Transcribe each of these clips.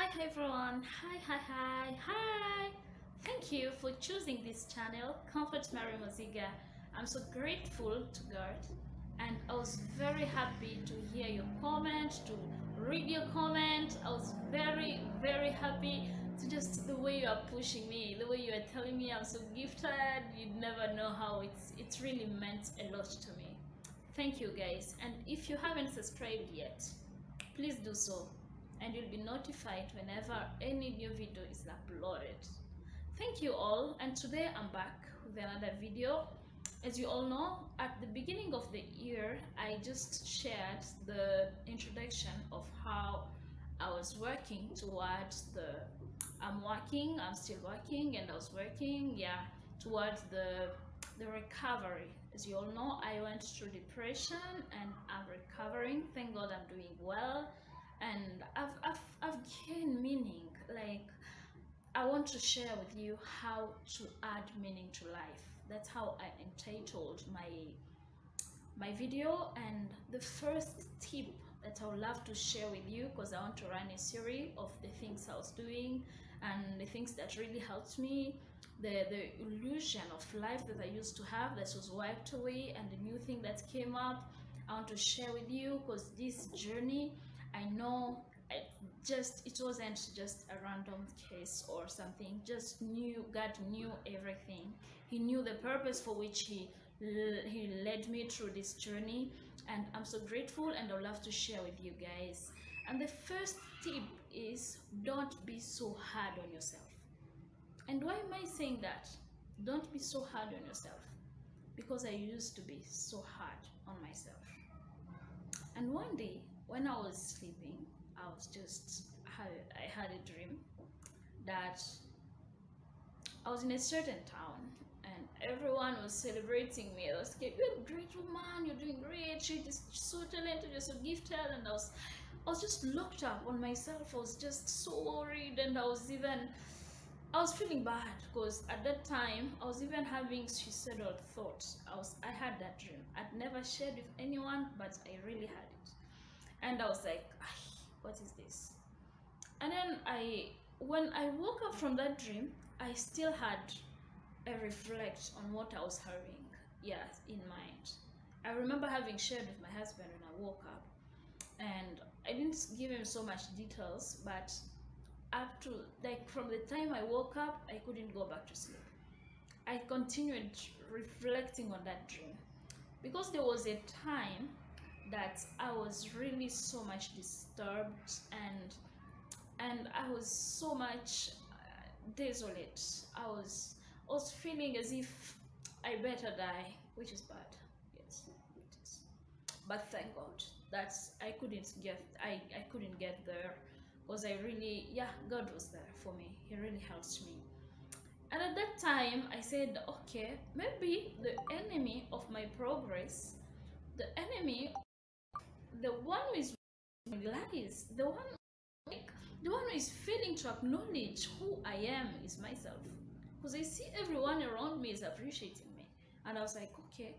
Hi everyone, hi. Thank you for choosing this channel, Comfort Mary Moziga. I'm so grateful to God, and I was very happy to hear your comment, to read your comment. I was very happy to just the way you are pushing me, the way you are telling me I'm so gifted. You'd never know how it's really meant a lot to me. Thank you guys, and if you haven't subscribed yet, please do so, and you'll be notified whenever any new video is uploaded. Thank you all, and today I'm back with another video. As you all know, at the beginning of the year I just shared the introduction of how I was working towards I'm still working, and I was working, towards the recovery. As you all know, I went through depression and I'm recovering. Thank God I'm doing well, and I've gained meaning. Like, I want to share with you how to add meaning to life. That's how I entitled my video. And the first tip that I would love to share with you, because I want to run a series of the things I was doing and the things that really helped me, the illusion of life that I used to have that was wiped away, and the new thing that came up, I want to share with you, because this journey, I know it wasn't just a random case or something. Just knew God knew everything. He knew the purpose for which he led me through this journey, and I'm so grateful, and I'd love to share with you guys. And the first tip is, don't be so hard on yourself. And why am I saying that? Don't be so hard on yourself, because I used to be so hard on myself. And one day when I was sleeping, I had a dream that I was in a certain town and everyone was celebrating me. I was like, "You're a great woman, you're doing great, you're just so talented, you're so gifted." And I was just locked up on myself. I was just so worried, and I was feeling bad, because at that time I was even having suicidal thoughts. I had that dream. I'd never shared with anyone, but I really had it. And I was like, what is this? And then when I woke up from that dream, I still had a reflect on what I was having, in mind. I remember having shared with my husband when I woke up, and I didn't give him so much details, but up to, like, from the time I woke up, I couldn't go back to sleep. I continued reflecting on that dream, because there was a time that I was really so much disturbed, and I was so much desolate. I was feeling as if I better die, which is bad. Yes, it is. But thank God that I couldn't get there, because I really, God was there for me. He really helped me. And at that time I said, okay, maybe the enemy of my progress, the enemy, the one who is lies, the one who is failing to acknowledge who I am, is myself. Because I see everyone around me is appreciating me, and I was like, okay,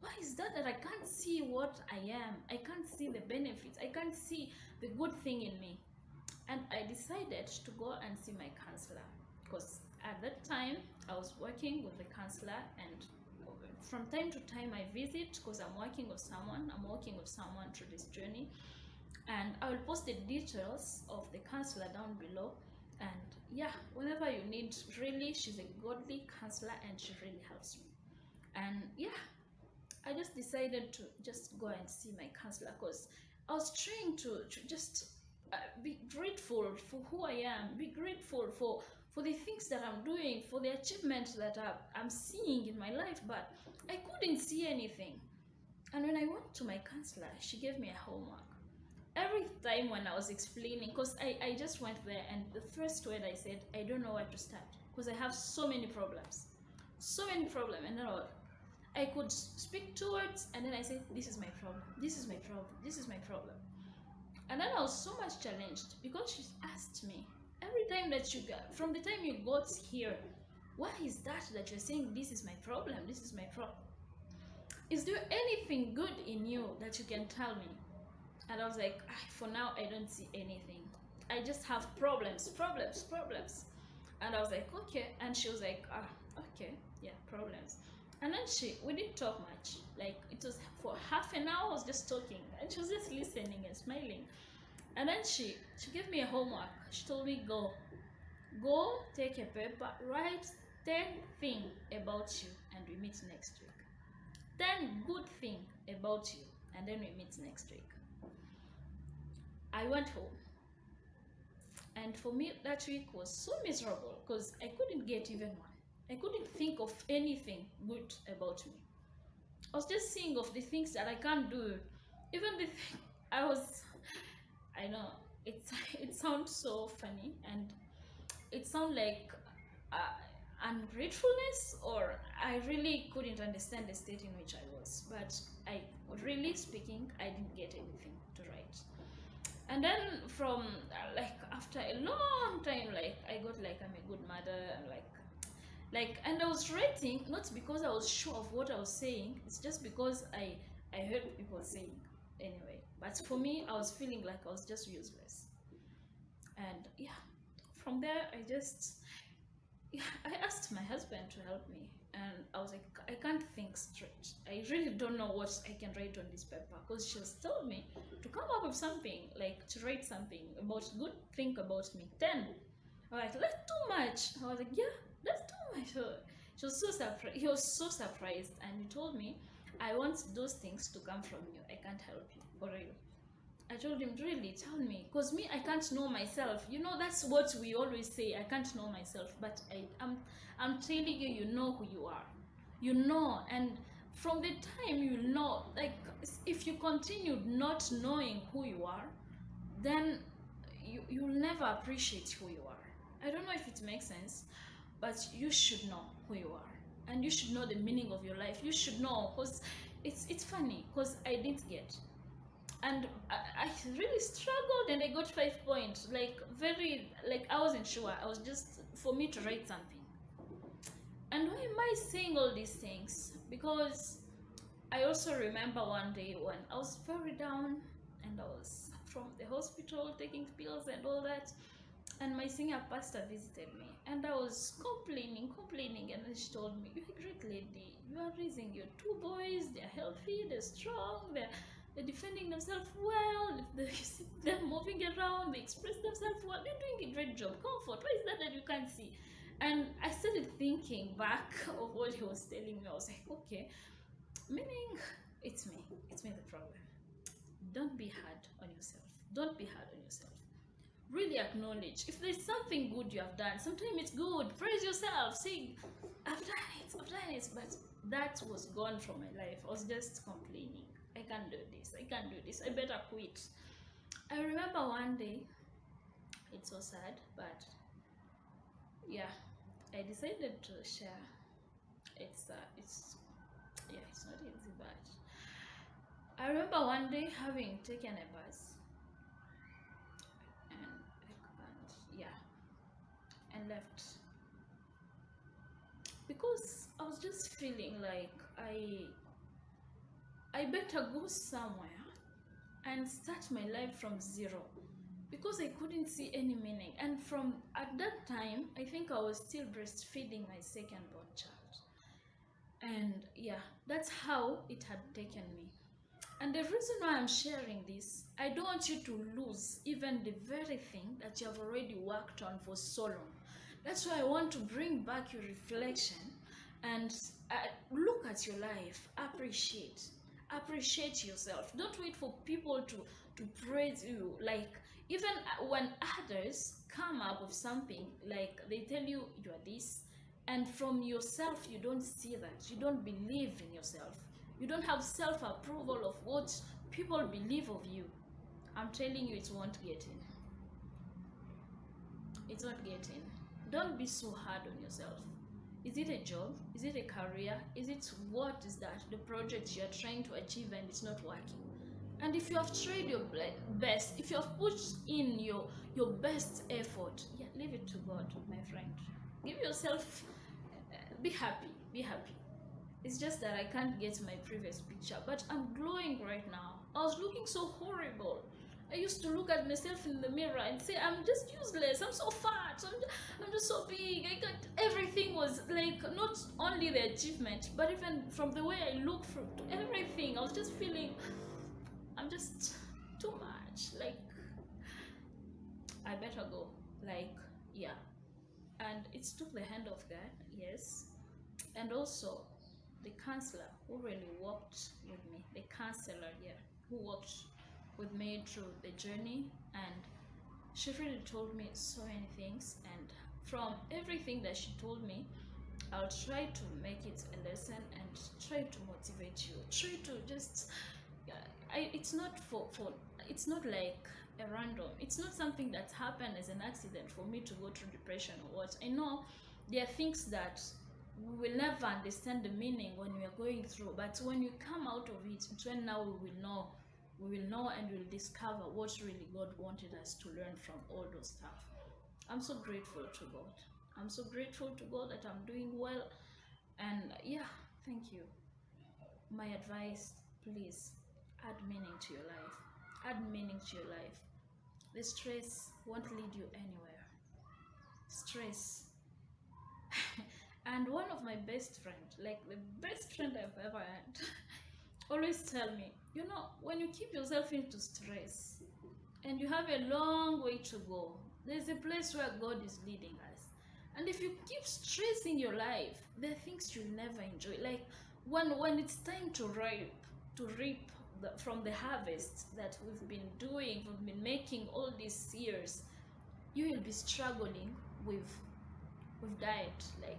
why is that I can't see what I am? I can't see the benefits, I can't see the good thing in me. And I decided to go and see my counselor, because at that time I was working with the counselor, and from time to time I visit, because I'm working with someone through this journey. And I will post the details of the counselor down below. And whenever you need, really, she's a godly counselor and she really helps me. And I just decided to just go and see my counselor, because I was trying to just be grateful for who I am, be grateful for the things that I'm doing, for the achievements that I'm seeing in my life, but I couldn't see anything. And when I went to my counselor, she gave me a homework. Every time when I was explaining, because I just went there, and the first word I said, I don't know where to start, because I have so many problems. And then I could speak two words, and then I said, this is my problem, this is my problem, this is my problem. And then I was so much challenged, because she asked me, every time that you got, from the time you got here, why is that you're saying this is my problem, this is my problem? Is there anything good in you that you can tell me? And I was like, for now I don't see anything. I I just have problems. And I was like, okay. And she was like, okay, yeah, problems. And then we didn't talk much. Like, it was for half an hour, I was just talking. And she was just listening and smiling. And then she gave me a homework. She told me, go take a paper, write 10 things about you, and we meet next week. 10 good things about you, and then we meet next week. I went home. And for me, that week was so miserable because I couldn't get even one. I couldn't think of anything good about me. I was just thinking of the things that I can't do. Even the thing I know, it sounds so funny, and it sounds like ungratefulness, or I really couldn't understand the state in which I was. But really speaking, I didn't get anything to write. And then from like after a long time, like I got like I'm a good mother, and and I was writing not because I was sure of what I was saying. It's just because I heard people saying anyway. But for me, I was feeling like I was just useless. And yeah, from there I asked my husband to help me, and I was like, I can't think straight. I really don't know what I can write on this paper, because she has told me to come up with something, like to write something about good thing about me. 10. I was like, that's too much. I was like, yeah, that's too much. So she was so surprised. He was so surprised, and he told me, I want those things to come from you. I can't help you, for real. I told him, really, tell me, because me, I can't know myself. You know, that's what we always say, I can't know myself. But I'm telling you, you know who you are. You know, and from the time you know, like, if you continue not knowing who you are, then you'll never appreciate who you are. I don't know if it makes sense, but you should know who you are. And you should know the meaning of your life. You should know, because it's funny, because I didn't get. And I really struggled, and I got 5 points. Like, I wasn't sure. I was just, for me to write something. And why am I saying all these things? Because I also remember one day when I was very down, and I was from the hospital taking pills and all that. And my senior pastor visited me, and I was complaining, and then she told me, you're a great lady. You are raising your 2 boys. They're healthy, they're strong, they're defending themselves well. If you see them moving around, they express themselves well. They're doing a great job. Comfort, what is that you can't see? And I started thinking back of what he was telling me. I was like, okay, meaning it's me the problem. Don't be hard on yourself. Don't be hard on yourself. Really acknowledge if there's something good you have done. Sometimes it's good. Praise yourself. Say, I've done it. But that was gone from my life. I was just complaining. I can't do this. I better quit. I remember one day, it's so sad, but yeah, I decided to share. It's not easy, but I remember one day having taken a bus, and left, because I was just feeling like I better go somewhere and start my life from zero, because I couldn't see any meaning. And from at that time, I think I was still breastfeeding my second-born child. And yeah, that's how it had taken me. And the reason why I'm sharing this, I don't want you to lose even the very thing that you have already worked on for so long. That's why I want to bring back your reflection and look at your life, appreciate yourself. Don't wait for people to praise you. Like, even when others come up with something, like they tell you you are this, and from yourself you don't see that, you don't believe in yourself, you don't have self-approval of what people believe of you, I'm telling you, it won't get in. It's not getting. Don't be so hard on yourself. Is it a job? Is it a career? Is it, what is that? The project you're trying to achieve and it's not working. And if you have tried your best, if you have put in your best effort, yeah, leave it to God, my friend. Give yourself, be happy. It's just that I can't get my previous picture, but I'm glowing right now. I was looking so horrible. I used to look at myself in the mirror and say, I'm just useless, I'm so fat, I'm just so big, I got everything. Was like not only the achievement, but even from the way I look through to everything, I was just feeling I'm just too much. Like, I better go. Like, yeah. And it took the hand of God, yes. And also the counselor who really walked with me, the counselor, yeah, who walked with me through the journey, and she really told me so many things. And from everything that she told me, I'll try to make it a lesson and try to motivate you. Try to just, it's not it's not like a random. It's not something that happened as an accident for me to go through depression or what. I know there are things that we will never understand the meaning when we are going through, but when you come out of it, it's when now we will know. We will know and we'll discover what really God wanted us to learn from all those stuff. I'm so grateful to God. I'm so grateful to God that I'm doing well. And yeah, thank you. My advice, please add meaning to your life. Add meaning to your life. The stress won't lead you anywhere. Stress. And one of my best friends, like the best friend I've ever had, always tell me, you know, when you keep yourself into stress and you have a long way to go, there's a place where God is leading us. And if you keep stressing your life, there are things you'll never enjoy. Like when it's time to reap from the harvest that we've been making all these years, you will be struggling with diet. Like,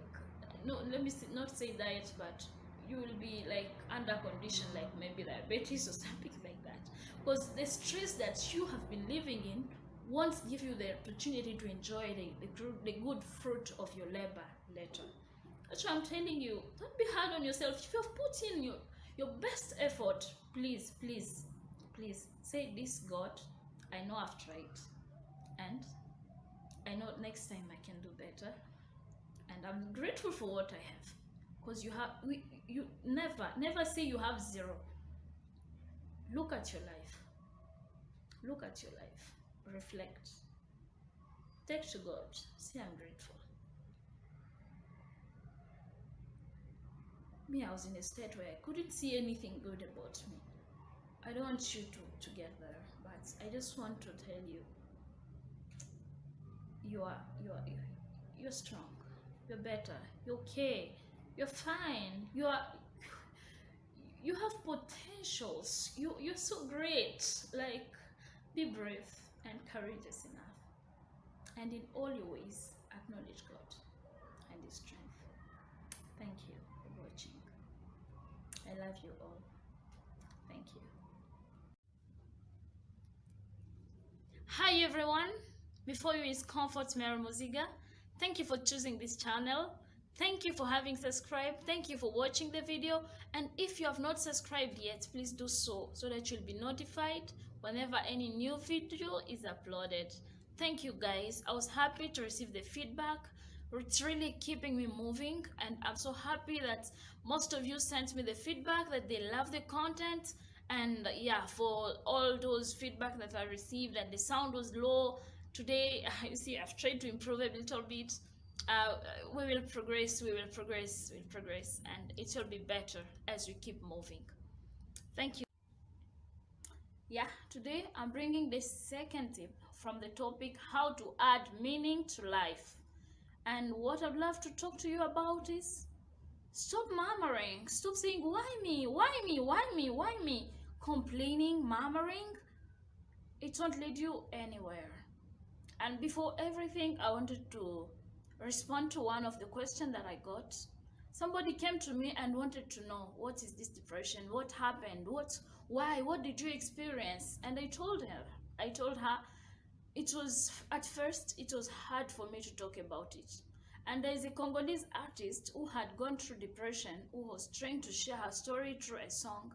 no, let me not say diet, but you will be like under condition like maybe diabetes or something like that, because the stress that you have been living in won't give you the opportunity to enjoy the good fruit of your labor later. That's why I'm telling you, don't be hard on yourself. If you have put in your best effort, please say, this God, I know I've tried, and I know next time I can do better, and I'm grateful for what I have. Because you never say you have zero. Look at your life. Look at your life. Reflect. Take to God. Say, I'm grateful. Me, I was in a state where I couldn't see anything good about me. I don't want you to get there, but I just want to tell you, you're strong. You're better. You're okay. You're fine. You have potentials. You're so great. Like, be brave and courageous enough, and in all your ways acknowledge God and His strength. Thank you for watching. I love you all. Thank you. Hi everyone. Before you is Comfort Mary Muziga. Thank you for choosing this channel. Thank you for having subscribed. Thank you for watching the video. And if you have not subscribed yet, please do so that you'll be notified whenever any new video is uploaded. Thank you guys. I was happy to receive the feedback. It's really keeping me moving, and I'm so happy that most of you sent me the feedback that they love the content. And yeah, for all those feedback that I received, and the sound was low today, you see, I've tried to improve a little bit. We will progress, and it will be better as we keep moving. Thank you. Yeah, today I'm bringing the second tip from the topic, how to add meaning to life. And what I'd love to talk to you about is, stop murmuring. Stop saying, why me, why me, why me, why me? Complaining, murmuring, it won't lead you anywhere. And before everything, I wanted to respond to one of the questions that I got. Somebody came to me and wanted to know, what is this depression? What happened? Why? What did you experience? And I told her, it was, at first, it was hard for me to talk about it. And there is a Congolese artist who had gone through depression, who was trying to share her story through a song.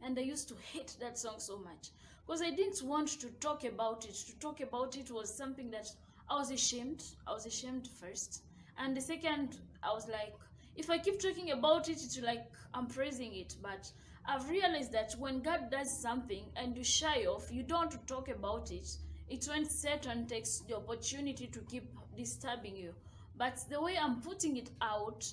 And I used to hate that song so much, because I didn't want to talk about it. To talk about it was something that I was ashamed. I was ashamed first. And the second, I was like, if I keep talking about it, it's like I'm praising it. But I've realized that when God does something and you shy off, you don't want to talk about it. It's when Satan takes the opportunity to keep disturbing you. But the way I'm putting it out,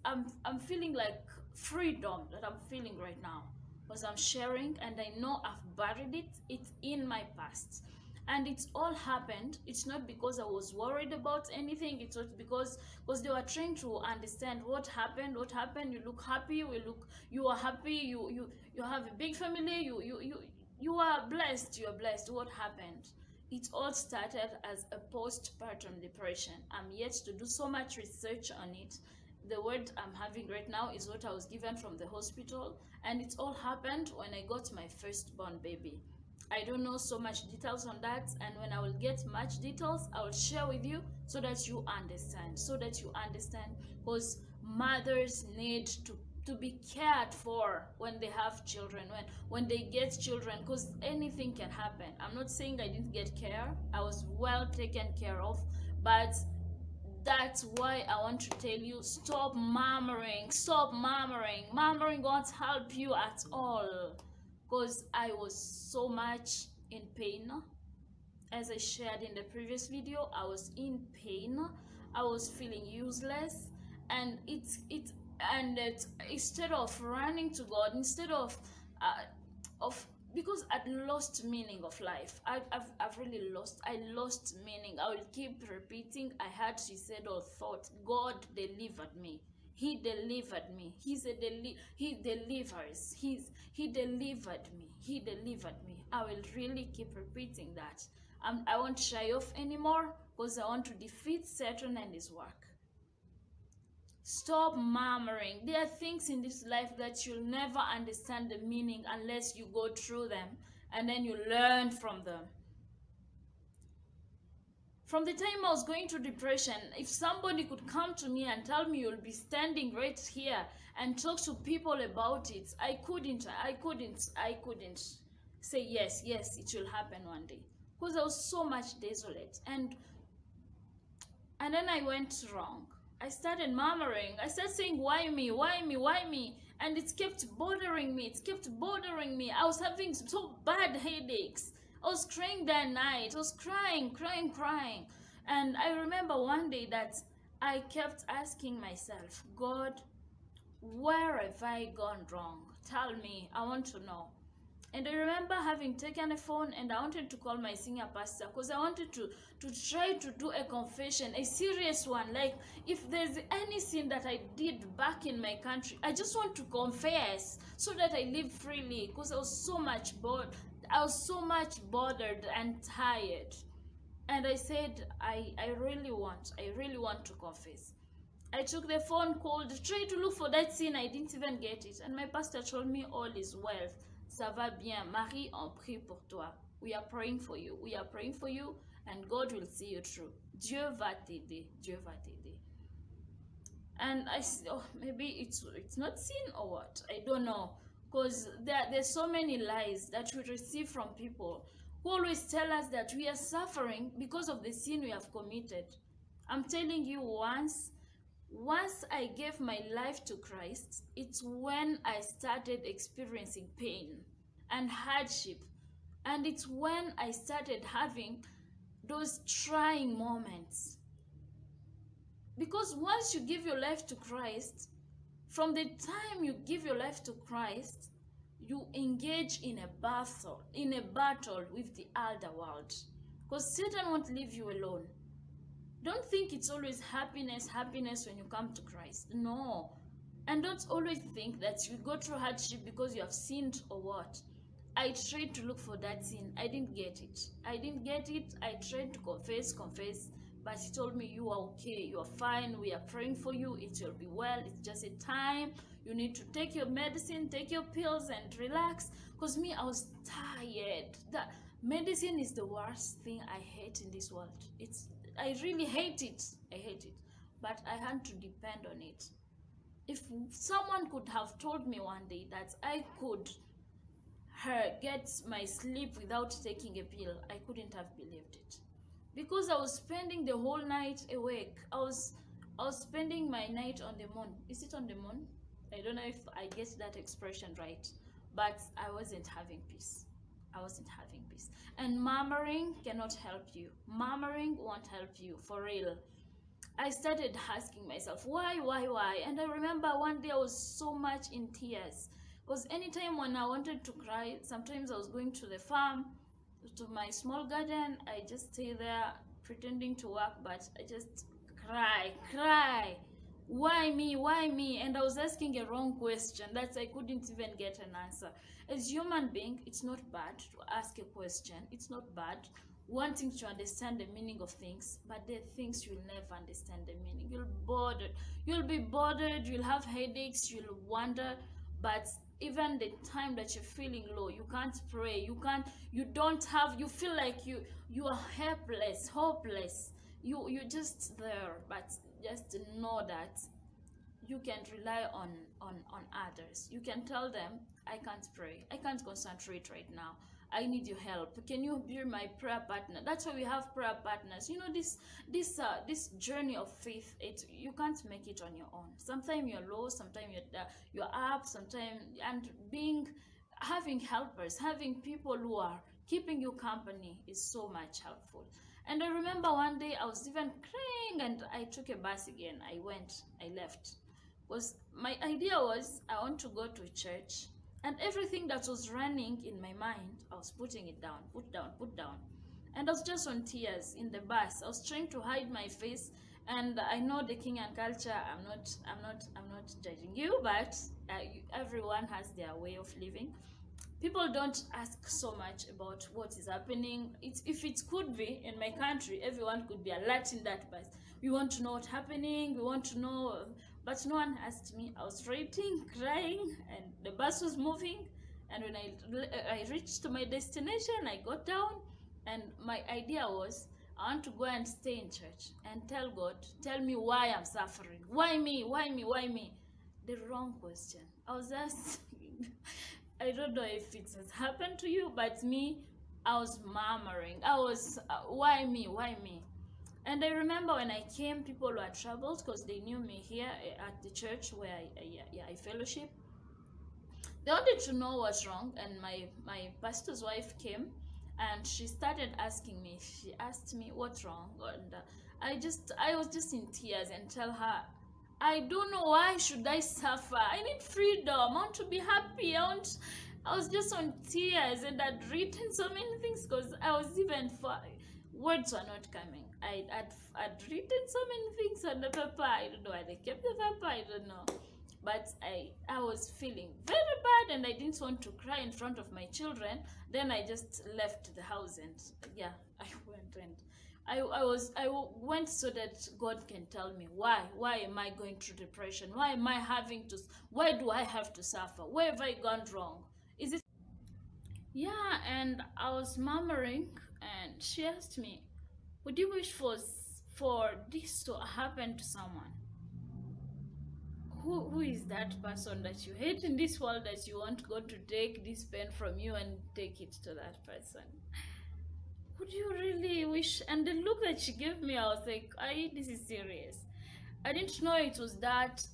I'm feeling like freedom that I'm feeling right now, because I'm sharing and I know I've buried it. It's in my past. And it's all happened. It's not because I was worried about anything. It's not because they were trying to understand what happened. What happened? You look happy. You are happy. You have a big family. You are blessed. You are blessed. What happened? It all started as a postpartum depression. I'm yet to do so much research on it. The word I'm having right now is what I was given from the hospital, and it all happened when I got my firstborn baby. I don't know so much details on that, and when I will get much details, I will share with you so that you understand. Because mothers need to be cared for when they have children, when they get children, because anything can happen. I'm not saying I didn't get care. I was well taken care of, but that's why I want to tell you, stop murmuring. Murmuring won't help you at all, because I was so much in pain. As I shared in the previous video, I was in pain. I was feeling useless, and instead of running to God, instead of because I'd lost meaning of life. I've really lost meaning. I will keep repeating. I had she said or thought, God delivered me. He delivered me. He delivers. He delivered me. He delivered me. I will really keep repeating that. I won't shy off anymore, because I want to defeat Satan and his work. Stop murmuring. There are things in this life that you'll never understand the meaning unless you go through them and then you learn from them. From the time I was going through depression, if somebody could come to me and tell me you'll be standing right here and talk to people about it, I couldn't say yes, it will happen one day, because I was so much desolate. And then I went wrong. I started murmuring. I started saying, why me? And it kept bothering me. I was having so bad headaches. I was crying that night. I was crying. And I remember one day that I kept asking myself, God, where have I gone wrong? Tell me. I want to know. And I remember having taken a phone and I wanted to call my senior pastor, because I wanted to try to do a confession, a serious one. Like, if there's any sin that I did back in my country, I just want to confess so that I live freely, because I was so much bothered and tired. And I said, I really want to confess. I took the phone, called, tried to look for that sin. I didn't even get it. And my pastor told me, all is well. Ça va bien. Marie, on prie pour toi. We are praying for you. And God will see you through. Dieu va t'aider. And I said, oh, maybe it's not sin or what? I don't know. Because there's so many lies that we receive from people who always tell us that we are suffering because of the sin we have committed. I'm telling you, once I gave my life to Christ, it's when I started experiencing pain and hardship. And it's when I started having those trying moments. Because once you give your life to Christ, from the time you give your life to Christ, you engage in a battle with the other world. Because Satan won't leave you alone. Don't think it's always happiness when you come to Christ. No. And don't always think that you go through hardship because you have sinned or what. I tried to look for that sin. I didn't get it. I tried to confess, but he told me, you are okay, you are fine, we are praying for you, it will be well, it's just a time. You need to take your medicine, take your pills and relax. Because me, I was tired. That medicine is the worst thing I hate in this world. I really hate it. But I had to depend on it. If someone could have told me one day that I could get my sleep without taking a pill, I couldn't have believed it. Because I was spending the whole night awake. I was spending my night on the moon. Is it on the moon? I don't know if I get that expression right. but I wasn't having peace. I wasn't having peace. And murmuring cannot help you. Murmuring won't help you, for real. I started asking myself, why? And I remember one day I was so much in tears. Because anytime when I wanted to cry, sometimes I was going to the farm, to my small garden, I just stay there pretending to work, but I just cry. Why me? And I was asking a wrong question that I couldn't even get an answer. As human being, it's not bad to ask a question. It's not bad wanting to understand the meaning of things, but there are things you'll never understand the meaning. You'll be bothered, you'll have headaches, you'll wonder, but even the time that you're feeling low, you can't pray, you feel like you are helpless, hopeless. You're just there, but just know that you can rely on others. You can tell them, I can't pray, I can't concentrate right now, I need your help. Can you be my prayer partner? That's why we have prayer partners. You know, this journey of faith, you can't make it on your own. Sometimes you're low, sometimes you're up, sometimes, and having helpers, having people who are keeping you company is so much helpful. And I remember one day I was even crying, and I took a bus again. I left. Because my idea was I want to go to church, and everything that was running in my mind, I was putting it down, put down. And I was just on tears in the bus. I was trying to hide my face. And I know the Kenyan culture, I'm not judging you, but everyone has their way of living. People don't ask so much about what is happening. If it could be in my country, everyone could be alert in that bus. We want to know what's happening, we want to know, but no one asked me. I was waiting, crying, and the bus was moving. And when I reached my destination, I got down, and my idea was, I want to go and stay in church and tell God, tell me why I'm suffering. Why me? The wrong question. I was asking, I don't know if it has happened to you, but me, I was murmuring. I was, why me? And I remember when I came, people were troubled because they knew me here at the church where I fellowship. They wanted to know what's wrong, and my pastor's wife came, and she started asking me. She asked me what's wrong, and I was just in tears and tell her, I don't know, why should I suffer? I need freedom. I want to be happy. I was just on tears, and I'd written so many things because I was words were not coming. I'd written so many things on the paper. I don't know why they kept the paper. I don't know. But I was feeling very bad, and I didn't want to cry in front of my children. Then I just left the house, and I went, and I went so that God can tell me why am I going through depression? Why do I have to suffer? Where have I gone wrong? Is it? Yeah, and I was murmuring, and she asked me, would you wish for this to happen to someone? Who is that person that you hate in this world, that you want God to take this pain from you and take it to that person? Would you really wish? And the look that she gave me, I was like, this is serious. I didn't know it was that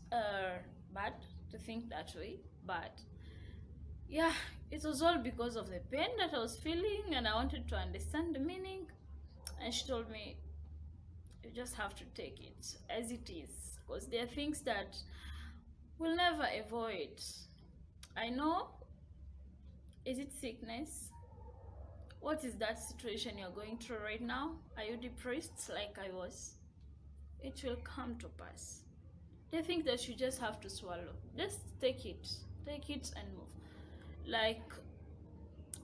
bad to think that way, but yeah, it was all because of the pain that I was feeling, and I wanted to understand the meaning. And she told me, you just have to take it as it is, because there are things that we'll never avoid. I know. Is it sickness? What is that situation you're going through right now? Are you depressed like I was? It will come to pass. They think that you just have to swallow. Just take it and move.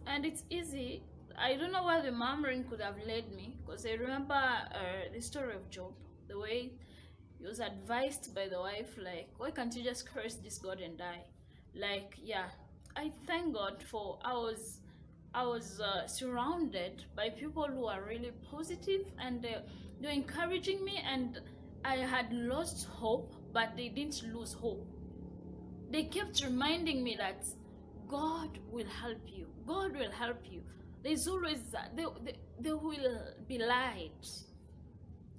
And it's easy. I don't know where the murmuring could have led me, because I remember the story of Job, the way he was advised by the wife, like, why can't you just curse this God and die? I thank God for I was surrounded by people who are really positive, and they're encouraging me, and I had lost hope, but they didn't lose hope. They kept reminding me that God will help you. God will help you. There's always there will be light.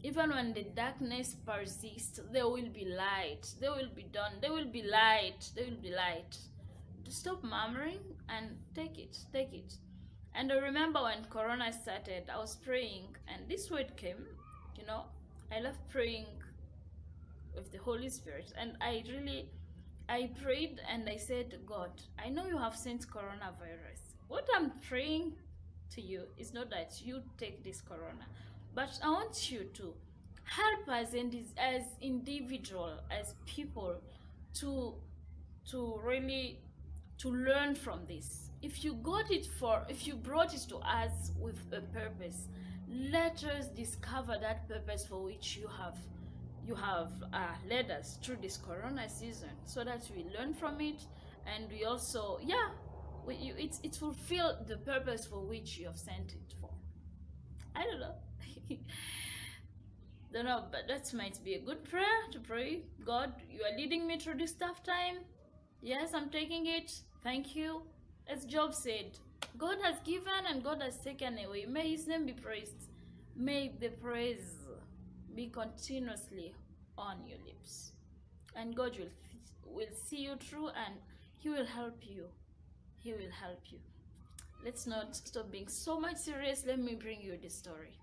Even when the darkness persists, there will be light. There will be dawn. There will be light. There will be light. stop murmuring and take it. And I remember when Corona started, I was praying, and this word came. You know, I love praying with the Holy Spirit, and I prayed and I said, God, I know you have sent coronavirus. What I'm praying to you is not that you take this corona, but I want you to help us as individual, as people, to really to learn from this. If you brought it to us with a purpose, let us discover that purpose for which you have led us through this corona season, so that we learn from it, and we also it fulfill the purpose for which you have sent it for. I don't know. Don't know, but that might be a good prayer to pray. God, you are leading me through this tough time. Yes, I'm taking it. Thank you. As Job said, God has given and God has taken away. May his name be praised. May the praise be continuously on your lips. And God will see you through, and he will help you. He will help you. Let's not stop being so much serious. Let me bring you this story.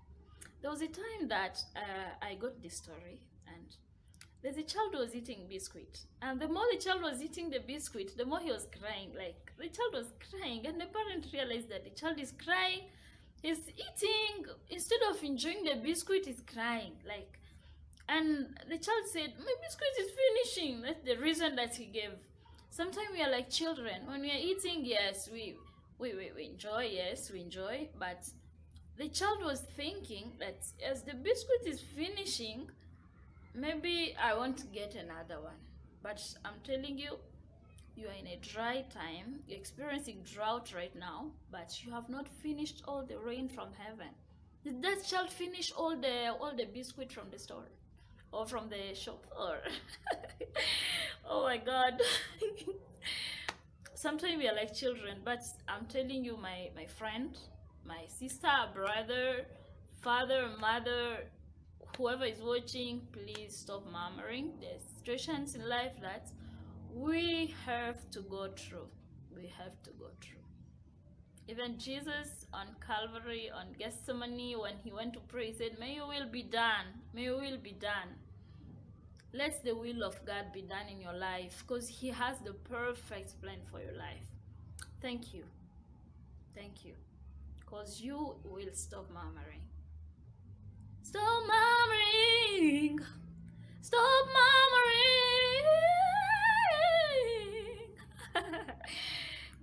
There was a time that I got this story, and there's a child who was eating biscuit, and the more the child was eating the biscuit, the more he was crying. Like, the child was crying, and the parent realized that the child is crying. He's eating, instead of enjoying the biscuit, he's crying. Like, and the child said, my biscuit is finishing. That's the reason that he gave. Sometimes we are like children. When we are eating, yes, we enjoy, yes, we enjoy, but the child was thinking that as the biscuit is finishing, maybe I want to get another one. But I'm telling you, you are in a dry time. You're experiencing drought right now, but you have not finished all the rain from heaven. Did that child finish all the biscuit from the store or from the shop? Or oh my God. Sometimes we are like children, but I'm telling you, my friend, my sister, brother, father, mother, whoever is watching, please stop murmuring. There's situations in life that we have to go through. We have to go through. Even Jesus on Calvary, on Gethsemane, when he went to pray, he said, may your will be done. May your will be done. Let the will of God be done in your life, because he has the perfect plan for your life. Thank you. Thank you. Because you will stop murmuring. Stop murmuring. Stop murmuring.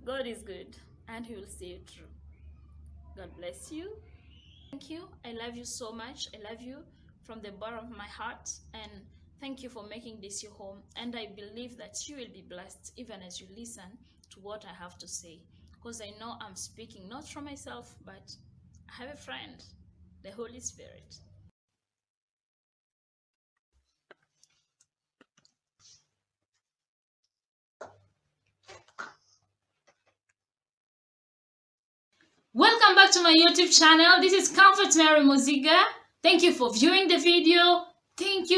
God is good, and he will see you through. God bless you. Thank you. I love you so much. I love you from the bottom of my heart, and thank you for making this your home. And I believe that you will be blessed even as you listen to what I have to say, because I know I'm speaking not from myself, but I have a friend, the Holy Spirit. Welcome back to my YouTube channel. This is Comfort Mary Muziga. Thank you for viewing the video. Thank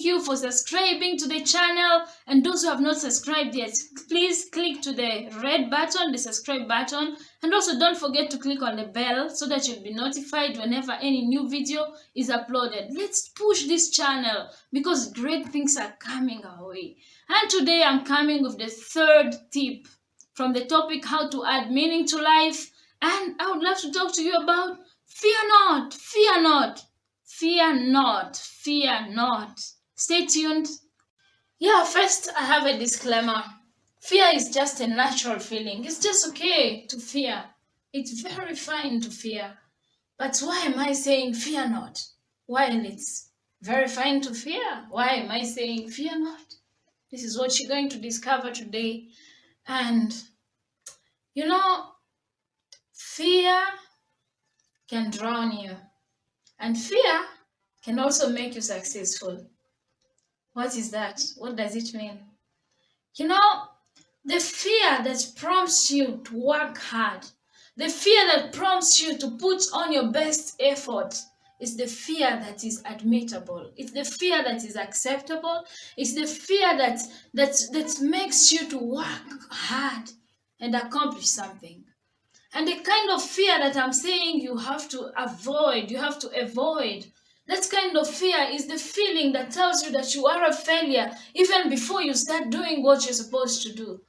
you for subscribing to the channel. And those who have not subscribed yet, please click to the red button, the subscribe button. And also don't forget to click on the bell so that you'll be notified whenever any new video is uploaded. Let's push this channel because great things are coming our way. And today I'm coming with the third tip from the topic, how to add meaning to life. And I would love to talk to you about fear not, fear not, fear not, fear not. Stay tuned. Yeah, first I have a disclaimer. Fear is just a natural feeling. It's just okay to fear. It's very fine to fear. But why am I saying fear not? While it's very fine to fear, why am I saying fear not? This is what you're going to discover today. And you know, fear can drown you, and fear can also make you successful. What is that? What does it mean? You know, the fear that prompts you to work hard, the fear that prompts you to put on your best effort, is the fear that is admittable. It's the fear that is acceptable. It's the fear that makes you to work hard. and accomplish something. And the kind of fear that I'm saying you have to avoid, that kind of fear is the feeling that tells you that you are a failure even before you start doing what you're supposed to do.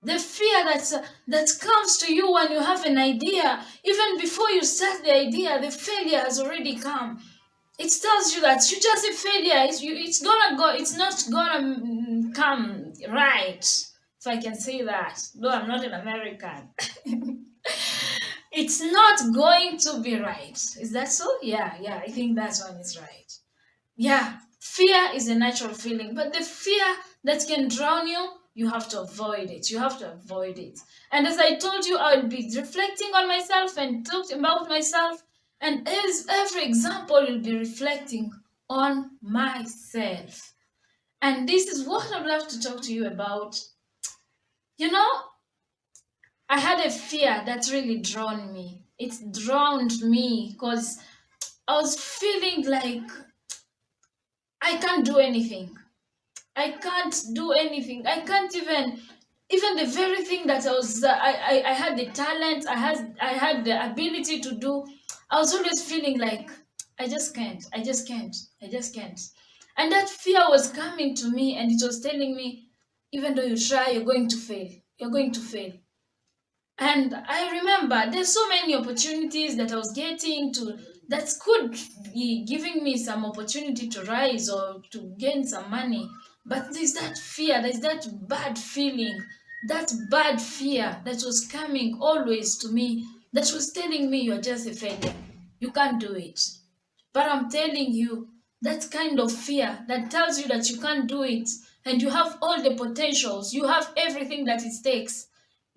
The fear that comes to you when you have an idea, even before you start the idea, the failure has already come. It tells you that you're just a failure. It's not gonna come right, if I can say that, though I'm not an American. It's not going to be right. Is that so? Yeah, I think that one is right. Yeah, fear is a natural feeling, but the fear that can drown you, you have to avoid it. And as I told you, I'll be reflecting on myself and talking about myself, and as every example will be reflecting on myself. And this is what I'd love to talk to you about. I had a fear that really drowned me. It drowned me because I was feeling like I can't do anything. I can't even the very thing that I had the talent, I had the ability to do. I was always feeling like I just can't. And that fear was coming to me, and it was telling me, even though you try, you're going to fail. And I remember there's so many opportunities that I was getting that could be giving me some opportunity to rise or to gain some money. But there's that fear, there's that bad feeling, that bad fear that was coming always to me, that was telling me you're just a failure. You can't do it. But I'm telling you, that kind of fear that tells you that you can't do it and you have all the potentials, you have everything that it takes,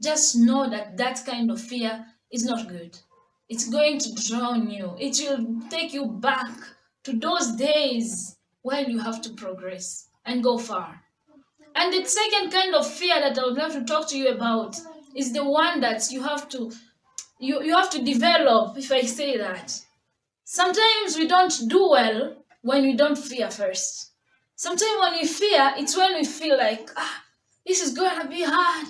just know that kind of fear is not good. It's going to drown you. It will take you back to those days when you have to progress and go far. And the second kind of fear that I would love to talk to you about is the one that you have to develop, if I say that. Sometimes we don't do well when we don't fear first. Sometimes when we fear, it's when we feel like, this is going to be hard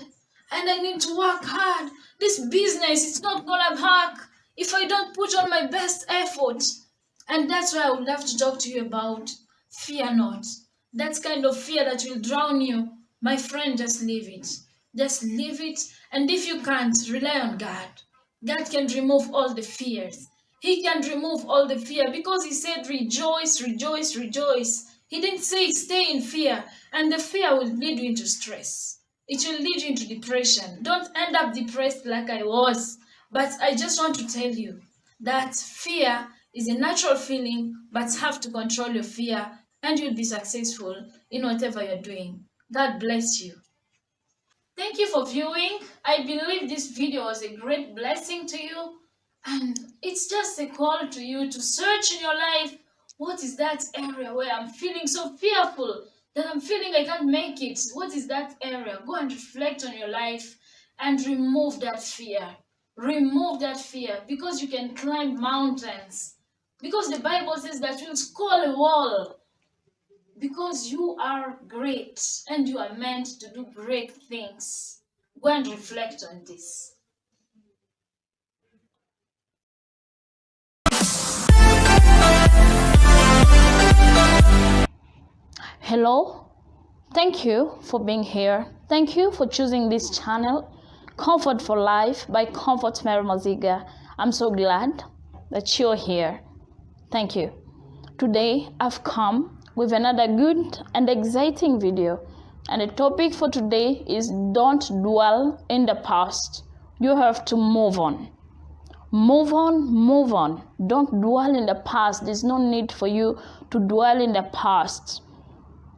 and I need to work hard. This business, it's not going to work if I don't put on my best effort. And that's why I would love to talk to you about fear not. That kind of fear that will drown you. My friend, just leave it. Just leave it. And if you can't, rely on God. God can remove all the fears. He can remove all the fear because he said, rejoice, rejoice, rejoice. He didn't say stay in fear. And the fear will lead you into stress. It will lead you into depression. Don't end up depressed like I was. But I just want to tell you that fear is a natural feeling, but have to control your fear and you'll be successful in whatever you're doing. God bless you. Thank you for viewing. I believe this video was a great blessing to you. And it's just a call to you to search in your life. What is that area where I'm feeling so fearful that I'm feeling I can't make it? What is that area? Go and reflect on your life and remove that fear. Remove that fear because you can climb mountains. Because the Bible says that you'll scale a wall. Because you are great and you are meant to do great things. Go and reflect on this. Hello, thank you for being here. Thank you for choosing this channel, Comfort for Life by Comfort Mary Maziga. I'm so glad that you're here. Thank you. Today I've come with another good and exciting video, and the topic for today is don't dwell in the past. You have to move on. Move on. Don't dwell in the past. There's no need for you to dwell in the past.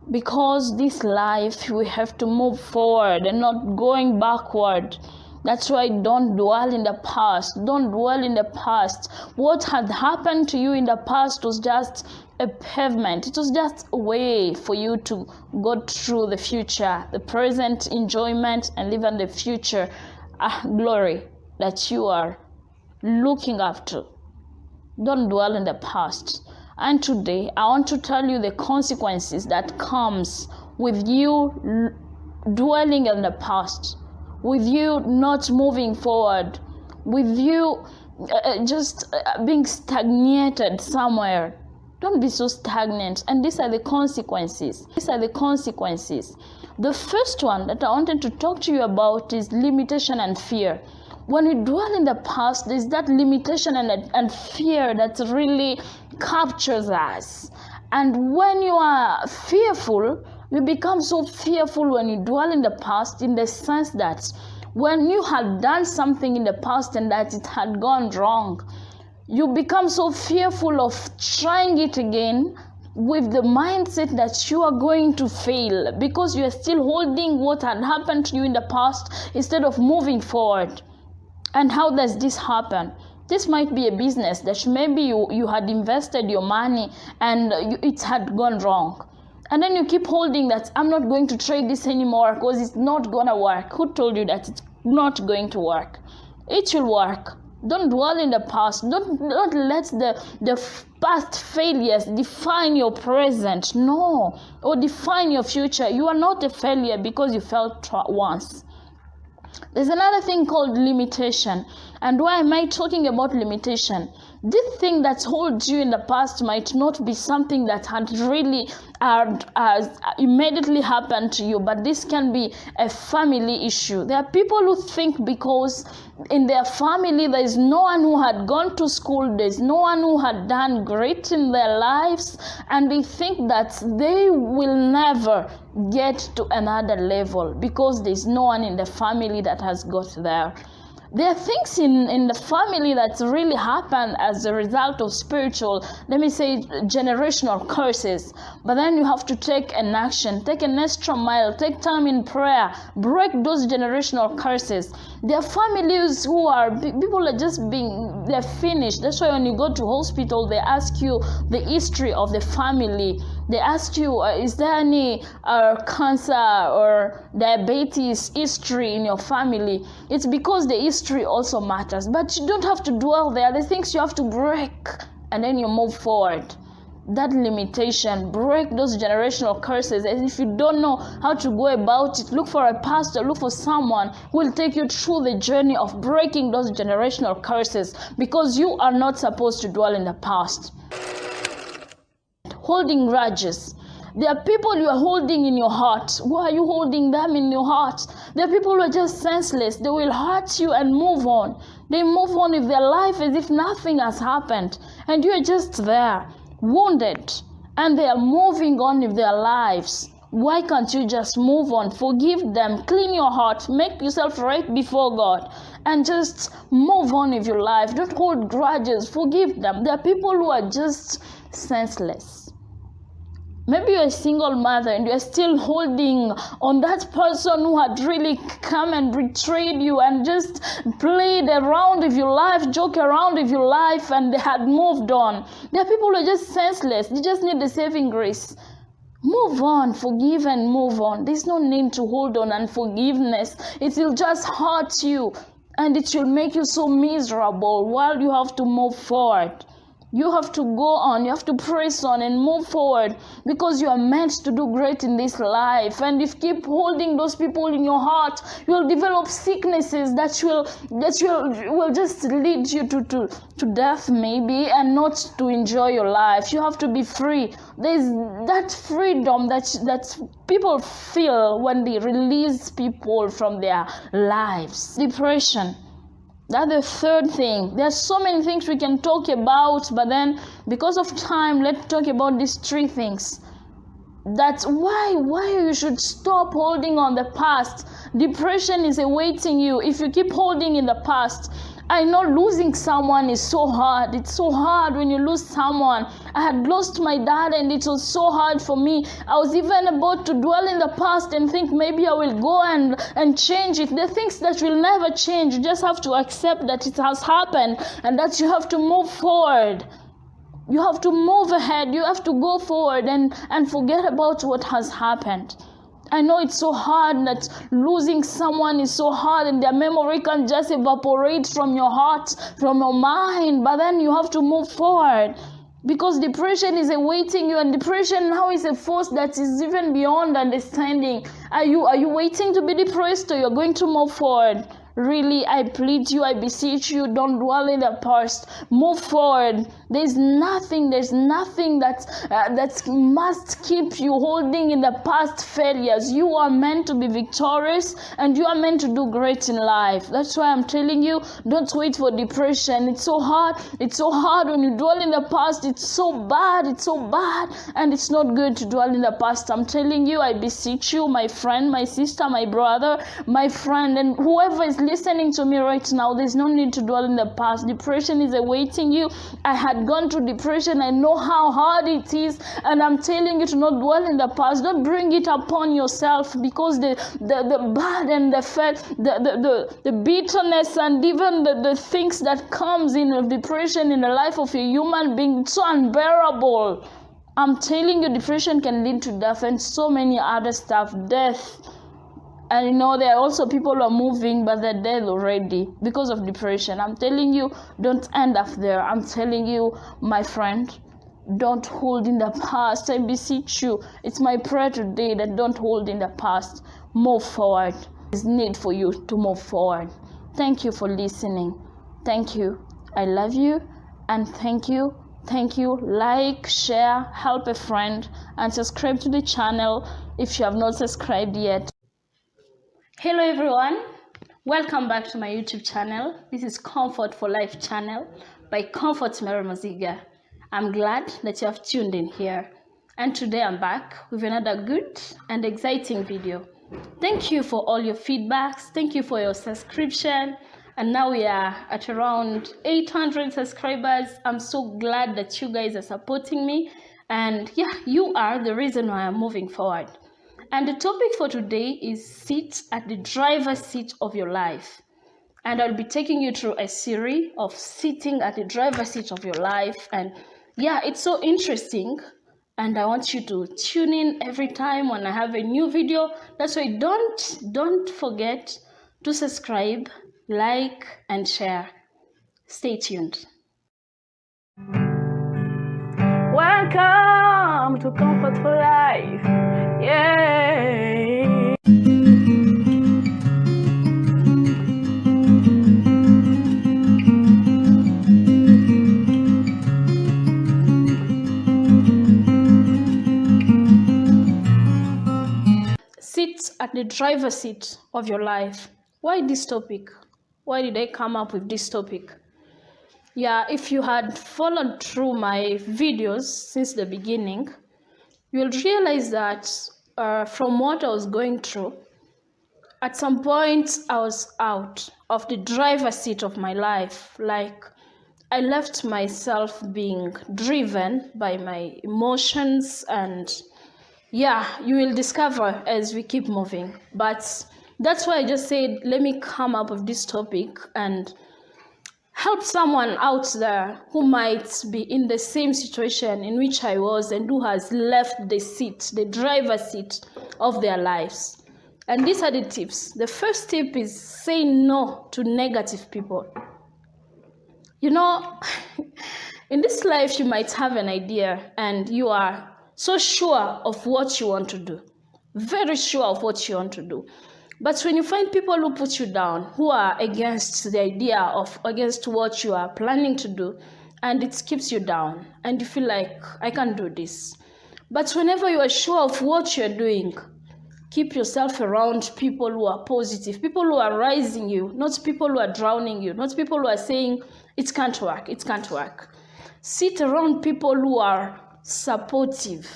Because this life, we have to move forward and not going backward. That's why don't dwell in the past. Don't dwell in the past. What had happened to you in the past was just a pavement. It was just a way for you to go through the future, the present enjoyment, and live in the future glory that you are looking after. Don't dwell in the past. And today I want to tell you the consequences that comes with you dwelling in the past. with you not moving forward, with you just being stagnated somewhere. Don't be so stagnant. And these are the consequences. The first one that I wanted to talk to you about is limitation and fear. When we dwell in the past, there's that limitation and fear that really captures us. And when you are fearful, you become so fearful when you dwell in the past, in the sense that when you had done something in the past and that it had gone wrong, you become so fearful of trying it again with the mindset that you are going to fail, because you are still holding what had happened to you in the past instead of moving forward. And how does this happen? This might be a business that maybe you had invested your money and it had gone wrong. And then you keep holding that, I'm not going to trade this anymore because it's not going to work. Who told you that it's not going to work? It will work. Don't dwell in the past. Don't let the past failures define your present. No. Or define your future. You are not a failure because you failed once. There's another thing called limitation. And why am I talking about limitation? This thing that holds you in the past might not be something that had really immediately happened to you, but this can be a family issue. There are people who think because in their family there is no one who had gone to school, there's no one who had done great in their lives, and they think that they will never get to another level because there's no one in the family that has got there. There are things in the family that really happen as a result of spiritual, let me say, generational curses. But then you have to take an action, take an extra mile, take time in prayer, break those generational curses. There are families who are, people are just being, they're finished. That's why when you go to hospital, they ask you the history of the family. They ask you, is there any cancer or diabetes history in your family? It's because the history also matters. But you don't have to dwell there. The things you have to break, and then you move forward. That limitation, break those generational curses. And if you don't know how to go about it, look for a pastor, look for someone who will take you through the journey of breaking those generational curses, because you are not supposed to dwell in the past. Holding grudges. There are people you are holding in your heart. Why are you holding them in your heart? There are people who are just senseless. They will hurt you and move on. They move on with their life as if nothing has happened. And you are just there, wounded. And they are moving on with their lives. Why can't you just move on? Forgive them. Clean your heart. Make yourself right before God. And just move on with your life. Don't hold grudges. Forgive them. There are people who are just senseless. Maybe you're a single mother and you're still holding on that person who had really come and betrayed you and just played around with your life, joke around with your life, and they had moved on. There are people who are just senseless. They just need the saving grace. Move on, forgive and move on. There's no need to hold on unforgiveness. It will just hurt you and it will make you so miserable while you have to move forward. You have to go on, you have to press on and move forward, because you are meant to do great in this life. And if you keep holding those people in your heart, you will develop sicknesses that will just lead you to death maybe, and not to enjoy your life. You have to be free. There's that freedom that people feel when they release people from their lives. Depression. That's the third thing. There's so many things we can talk about, but then because of time, let's talk about these three things. That's why you should stop holding on the past. Depression is awaiting you if you keep holding in the past. I know losing someone is so hard. It's so hard when you lose someone. I had lost my dad and it was so hard for me. I was even about to dwell in the past and think maybe I will go and change it. The things that will never change. You just have to accept that it has happened and that you have to move forward. You have to move ahead. You have to go forward and forget about what has happened. I know it's so hard, that losing someone is so hard and their memory can just evaporate from your heart, from your mind, but then you have to move forward. Because depression is awaiting you, and depression now is a force that is even beyond understanding. Are you waiting to be depressed, or you're going to move forward? Really, I plead you, I beseech you, don't dwell in the past. Move forward. There's nothing that must keep you holding in the past failures. You are meant to be victorious, and you are meant to do great in life. That's why I'm telling you, don't wait for depression. It's so hard. It's so hard when you dwell in the past. It's so bad. And it's not good to dwell in the past. I'm telling you, I beseech you, my friend, my sister, my brother, my friend, and whoever is listening to me right now, there's no need to dwell in the past. Depression is awaiting you. I had gone through depression. I know how hard it is, and I'm telling you to not dwell in the past. Don't bring it upon yourself, because the burden, the bitterness, and even the things that comes in depression in the life of a human being, it's so unbearable. I'm telling you, depression can lead to death and so many other stuff, death. And you know, there are also people who are moving, but they're dead already because of depression. I'm telling you, don't end up there. I'm telling you, my friend, don't hold in the past. I beseech you. It's my prayer today that don't hold in the past. Move forward. There's need for you to move forward. Thank you for listening. Thank you. I love you, and thank you. Thank you. Like, share, help a friend, and subscribe to the channel if you have not subscribed yet. Hello everyone, welcome back to my YouTube channel. This is Comfort for Life channel by Comfort Mary Maziga. I'm glad that you have tuned in here, and today I'm back with another good and exciting video. Thank you for all your feedbacks, thank you for your subscription, and now we are at around 800 subscribers. I'm so glad that you guys are supporting me, and yeah, you are the reason why I'm moving forward. And the topic for today is sit at the driver's seat of your life. And I'll be taking you through a series of sitting at the driver's seat of your life. And yeah, it's so interesting. And I want you to tune in every time when I have a new video. That's why don't forget to subscribe, like, and share. Stay tuned. Welcome to Comfort for Life. Yay! Sit at the driver's seat of your life. Why this topic? Why did I come up with this topic? Yeah, if you had followed through my videos since the beginning, you'll realize that from what I was going through, at some point I was out of the driver's seat of my life. Like, I left myself being driven by my emotions, and yeah, you will discover as we keep moving. But that's why I just said, let me come up with this topic and help someone out there who might be in the same situation in which I was, and who has left the seat, the driver's seat of their lives. And these are the tips. The first tip is say no to negative people. You know, in this life you might have an idea and you are so sure of what you want to do, very sure of what you want to do. But when you find people who put you down, who are against the idea against what you are planning to do, and it keeps you down, and you feel like, I can't do this. But whenever you are sure of what you're doing, keep yourself around people who are positive, people who are rising you, not people who are drowning you, not people who are saying, it can't work, it can't work. Sit around people who are supportive.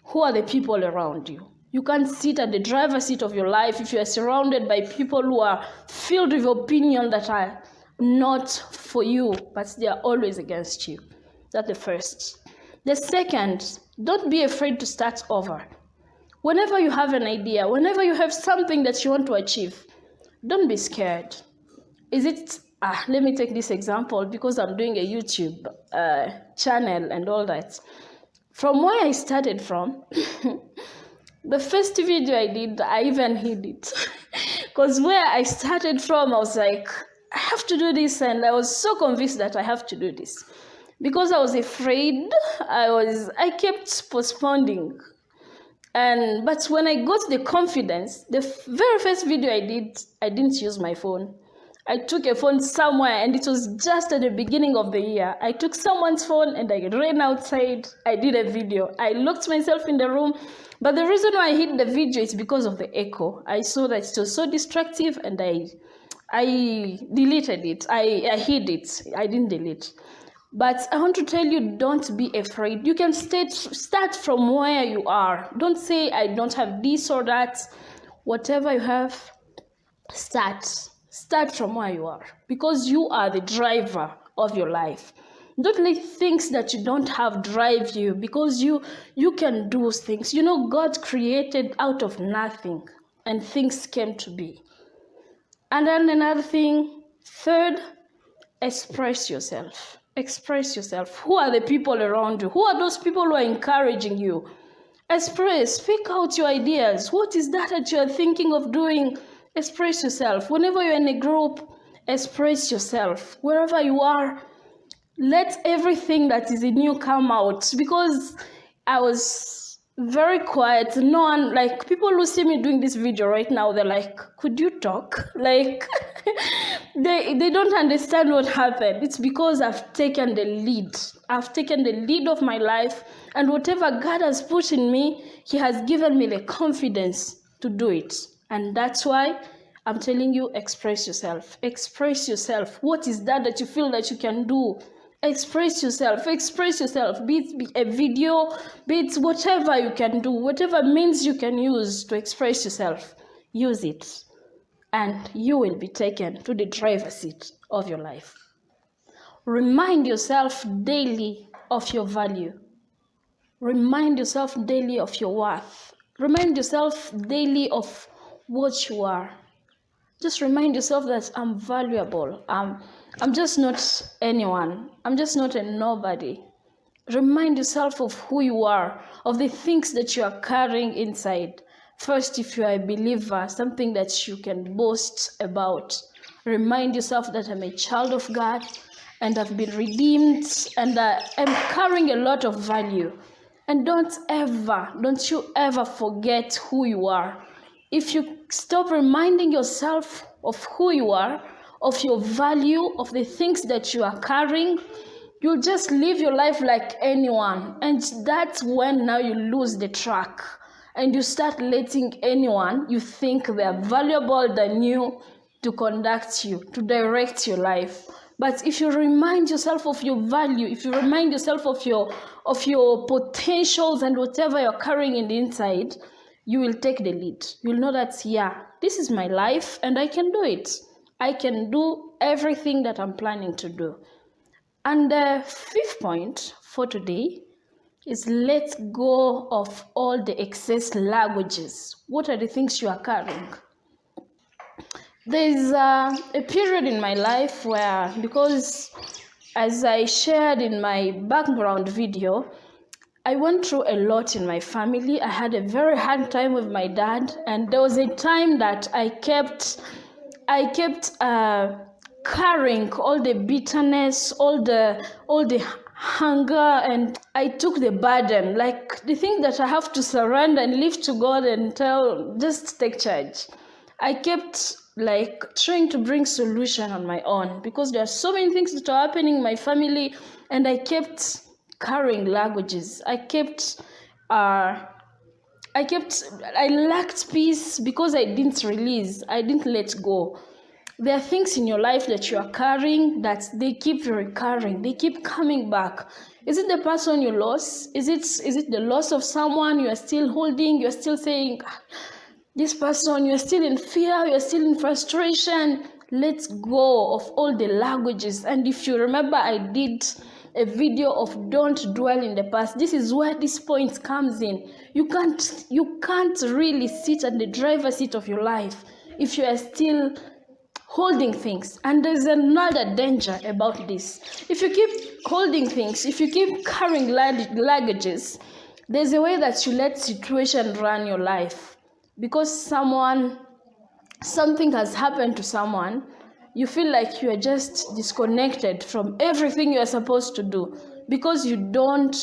Who are the people around you? You can't sit at the driver's seat of your life if you are surrounded by people who are filled with opinion that are not for you, but they are always against you. That's the first. The second, don't be afraid to start over. Whenever you have an idea, whenever you have something that you want to achieve, don't be scared. Let me take this example because I'm doing a YouTube channel and all that. From where I started from, the first video I did, I even hid it. Because where I started from, I was like, I have to do this, and I was so convinced that I have to do this. Because I was afraid, I kept postponing. But when I got the confidence, the very first video I didn't use my phone. I took a phone somewhere, and it was just at the beginning of the year. I took someone's phone and I ran outside. I did a video. I locked myself in the room. But the reason why I hid the video is because of the echo. I saw that it was so destructive, and I deleted it. I hid it. I didn't delete. But I want to tell you, don't be afraid. You can start from where you are. Don't say, I don't have this or that. Whatever you have, start. Start from where you are, because you are the driver of your life. Don't let things that you don't have drive you, because you can do things. You know, God created out of nothing, and things came to be. And then another thing, third, express yourself. Express yourself. Who are the people around you? Who are those people who are encouraging you? Express. Speak out your ideas. What is that you are thinking of doing? Express yourself. Whenever you're in a group, express yourself. Wherever you are, let everything that is in you come out. Because I was very quiet. No one, like, people who see me doing this video right now, they're like, could you talk? Like, they don't understand what happened. It's because I've taken the lead. I've taken the lead of my life, and whatever God has put in me, He has given me the confidence to do it. And that's why I'm telling you, express yourself. Express yourself. What is that you feel that you can do? Express yourself. Express yourself. Be it a video, be it whatever you can do, whatever means you can use to express yourself, use it. And you will be taken to the driver's seat of your life. Remind yourself daily of your value. Remind yourself daily of your worth. Remind yourself daily of what you are. Just remind yourself that I'm valuable. I'm just not anyone. I'm just not a nobody. Remind yourself of who you are, of the things that you are carrying inside. First, if you are a believer, something that you can boast about. Remind yourself that I'm a child of God, and I've been redeemed, and I'm carrying a lot of value. And don't you ever forget who you are. If you stop reminding yourself of who you are, of your value, of the things that you are carrying, you'll just live your life like anyone. And that's when now you lose the track. And you start letting anyone you think they are valuable than you to conduct you, to direct your life. But if you remind yourself of your value, if you remind yourself of your potentials and whatever you're carrying in the inside, you will take the lead. You'll know that, yeah, this is my life and I can do it. I can do everything that I'm planning to do. And the fifth point for today is let go of all the excess luggages. What are the things you are carrying? There's a period in my life where, because as I shared in my background video, I went through a lot in my family. I had a very hard time with my dad, and there was a time that I kept carrying all the bitterness, all the hunger, and I took the burden, like the thing that I have to surrender and leave to God and tell, just take charge. I kept like trying to bring solution on my own, because there are so many things that are happening in my family, and I kept carrying luggages. I lacked peace because I didn't release, I didn't let go. There are things in your life that you are carrying that they keep recurring, they keep coming back. Is it the person you lost? Is it the loss of someone you are still holding? You're still saying, this person, you're still in fear, you're still in frustration. Let go of all the luggages. And if you remember, I did a video of don't dwell in the past. This is where this point comes in. You can't really sit at the driver's seat of your life if you are still holding things. And there's another danger about this. If you keep holding things, if you keep carrying luggages, there's a way that you let situation run your life. Because something has happened to someone, you feel like you are just disconnected from everything you are supposed to do, because you don't,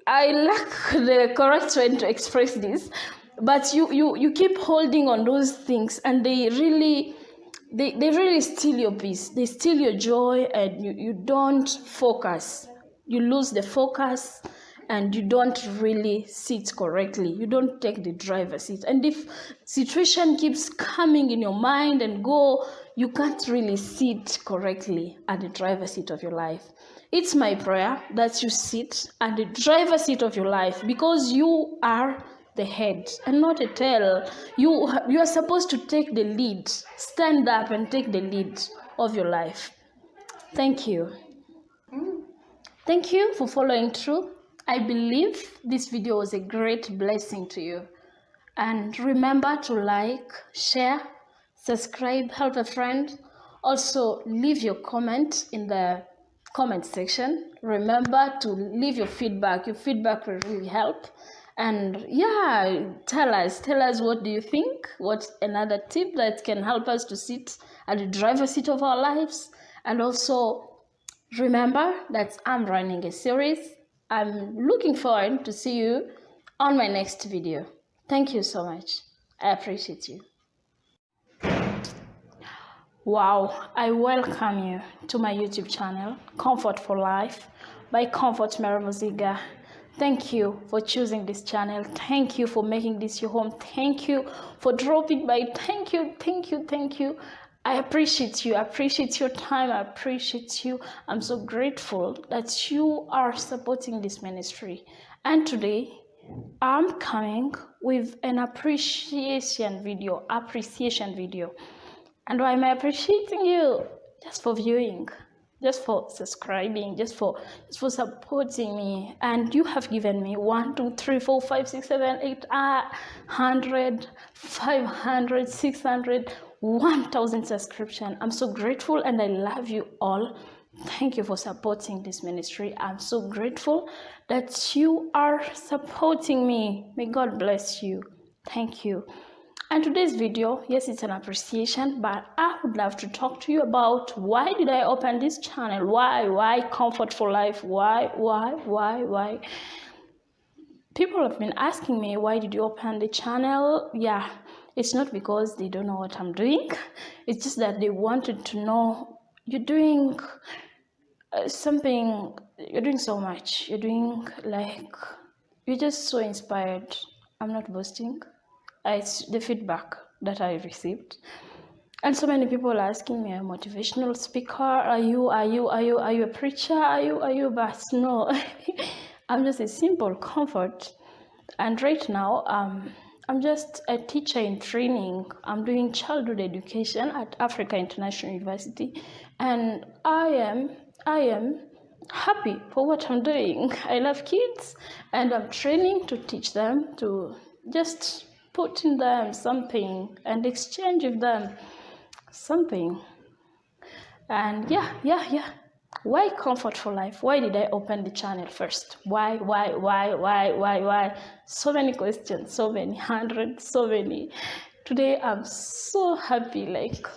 I lack the correct way to express this, but you keep holding on those things, and they really steal your peace, they steal your joy, and you don't focus. You lose the focus, and you don't really sit correctly. You don't take the driver's seat. And if situation keeps coming in your mind and go, you can't really sit correctly at the driver's seat of your life. It's my prayer that you sit at the driver's seat of your life, because you are the head and not a tail. You are supposed to take the lead. Stand up and take the lead of your life. Thank you. Thank you for following through. I believe this video was a great blessing to you. And remember to like, share, subscribe, help a friend. Also, leave your comment in the comment section. Remember to leave your feedback. Your feedback will really help. And yeah, tell us what do you think? What's another tip that can help us to sit at the driver's seat of our lives? And also, remember that I'm running a series. I'm looking forward to see you on my next video. Thank you so much. I appreciate you. Wow, I welcome you to my YouTube channel, Comfort for Life by Comfort Meramuziga. Thank you for choosing this channel. Thank you for making this your home. Thank you for dropping by. Thank you. I appreciate you. I appreciate your time. I appreciate you. I'm so grateful that you are supporting this ministry. And today, I'm coming with an appreciation video. And why am I appreciating you? Just for viewing, just for subscribing, just for supporting me. And you have given me 1, 2, 3, 4, 5, 6, 7, 8, 100, 500, 600, 1,000 subscription. I'm so grateful, and I love you all. Thank you for supporting this ministry. I'm so grateful that you are supporting me. May God bless you. Thank you. And today's video, yes, it's an appreciation, but I would love to talk to you about why did I open this channel? Why Comfort for Life? Why? People have been asking me, why did you open the channel? Yeah, it's not because they don't know what I'm doing. It's just that they wanted to know, you're doing something, you're doing so much. You're doing you're just so inspired. I'm not boasting. It's the feedback that I received, and so many people asking me, a motivational speaker, are you a preacher, are you? But no, I'm just a simple comfort. And right now, I'm just a teacher in training. I'm doing childhood education at Africa International University, and I am happy for what I'm doing. I love kids, and I'm training to teach them, to just put in them something and exchange with them something. And yeah. Why Comfort for Life? Why did I open the channel first? Why? So many questions, so many hundreds, so many. Today I'm so happy,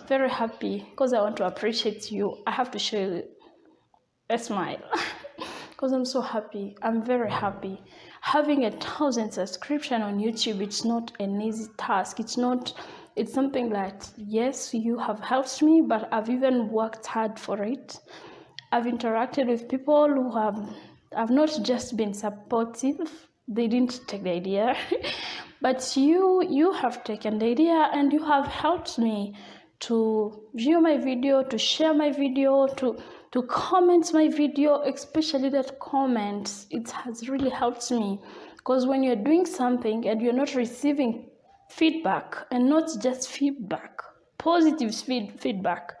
very happy, because I want to appreciate you. I have to show you a smile because I'm so happy. I'm very happy. Having 1,000 subscription on YouTube, it's not an easy task. It's something that, yes, you have helped me, but I've even worked hard for it. I've interacted with people who have not just been supportive. They didn't take the idea, but you have taken the idea, and you have helped me to view my video, to share my video, to comment my video, especially that comments. It has really helped me, because when you're doing something and you're not receiving feedback, and not just feedback, positive feedback,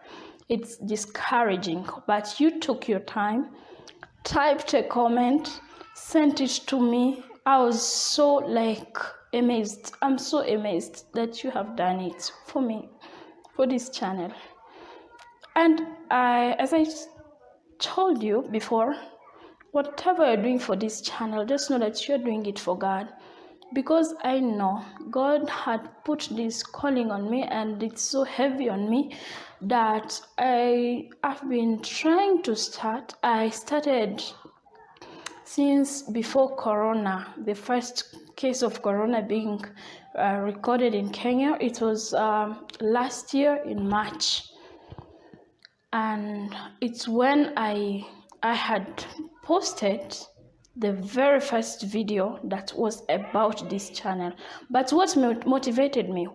it's discouraging. But you took your time, typed a comment, sent it to me. I was so amazed. I'm so amazed that you have done it for me, for this channel. And as I told you before, whatever you're doing for this channel, just know that you're doing it for God. because I know God had put this calling on me, and it's so heavy on me that I've been trying to start. I started since before Corona, the first case of Corona being recorded in Kenya. It was last year in March, and it's when I had posted the very first video that was about this channel. But what motivated me?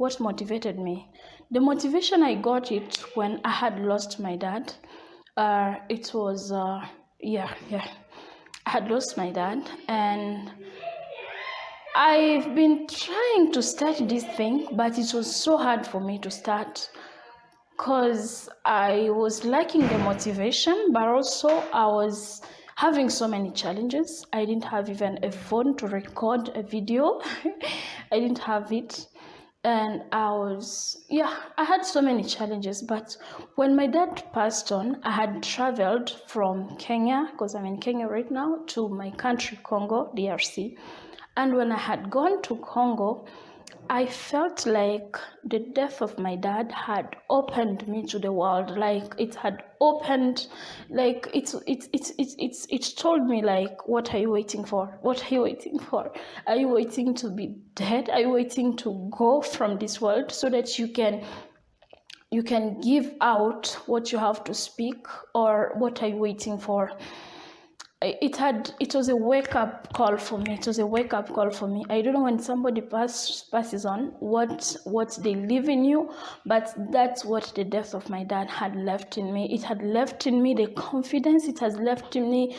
The motivation I got it when I had lost my dad. It was I had lost my dad, and I've been trying to start this thing, but it was so hard for me to start because I was lacking the motivation, but also I was having so many challenges. I didn't have even a phone to record a video. I didn't have it. And I had so many challenges. But when my dad passed on, I had traveled from Kenya, because I'm in Kenya right now, to my country, Congo, DRC. And when I had gone to Congo, I felt like the death of my dad had opened me to the world. Like it had opened, like it told me, like, what are you waiting for? What are you waiting for? Are you waiting to be dead? Are you waiting to go from this world so that you can give out what you have to speak? Or what are you waiting for? It was a wake-up call for me. I don't know when somebody passes on what they leave in you, but that's what the death of my dad had left in me. It had left in me the confidence. It had left in me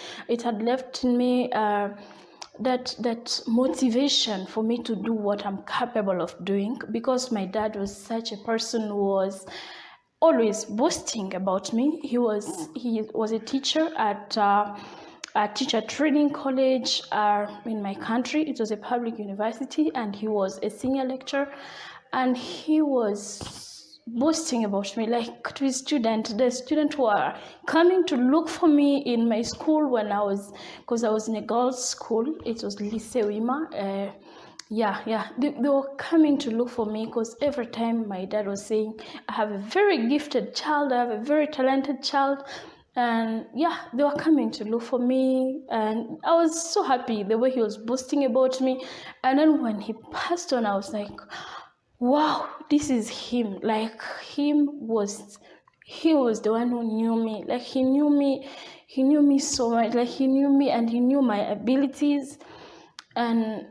that motivation for me to do what I'm capable of doing, because my dad was such a person who was always boasting about me. He was a teacher at a teacher training college in my country. It was a public university, and he was a senior lecturer, and he was boasting about me, like, to his the students who are coming to look for me in my school because I was in a girls' school. It was Lycée Wima. They were coming to look for me, because every time my dad was saying, I have a very gifted child, I have a very talented child. And they were coming to look for me, and I was so happy the way he was boasting about me. And then when he passed on, I was like, wow, this is him. Like, he was the one who knew me. Like, he knew me so much. Like, he knew me, and he knew my abilities. And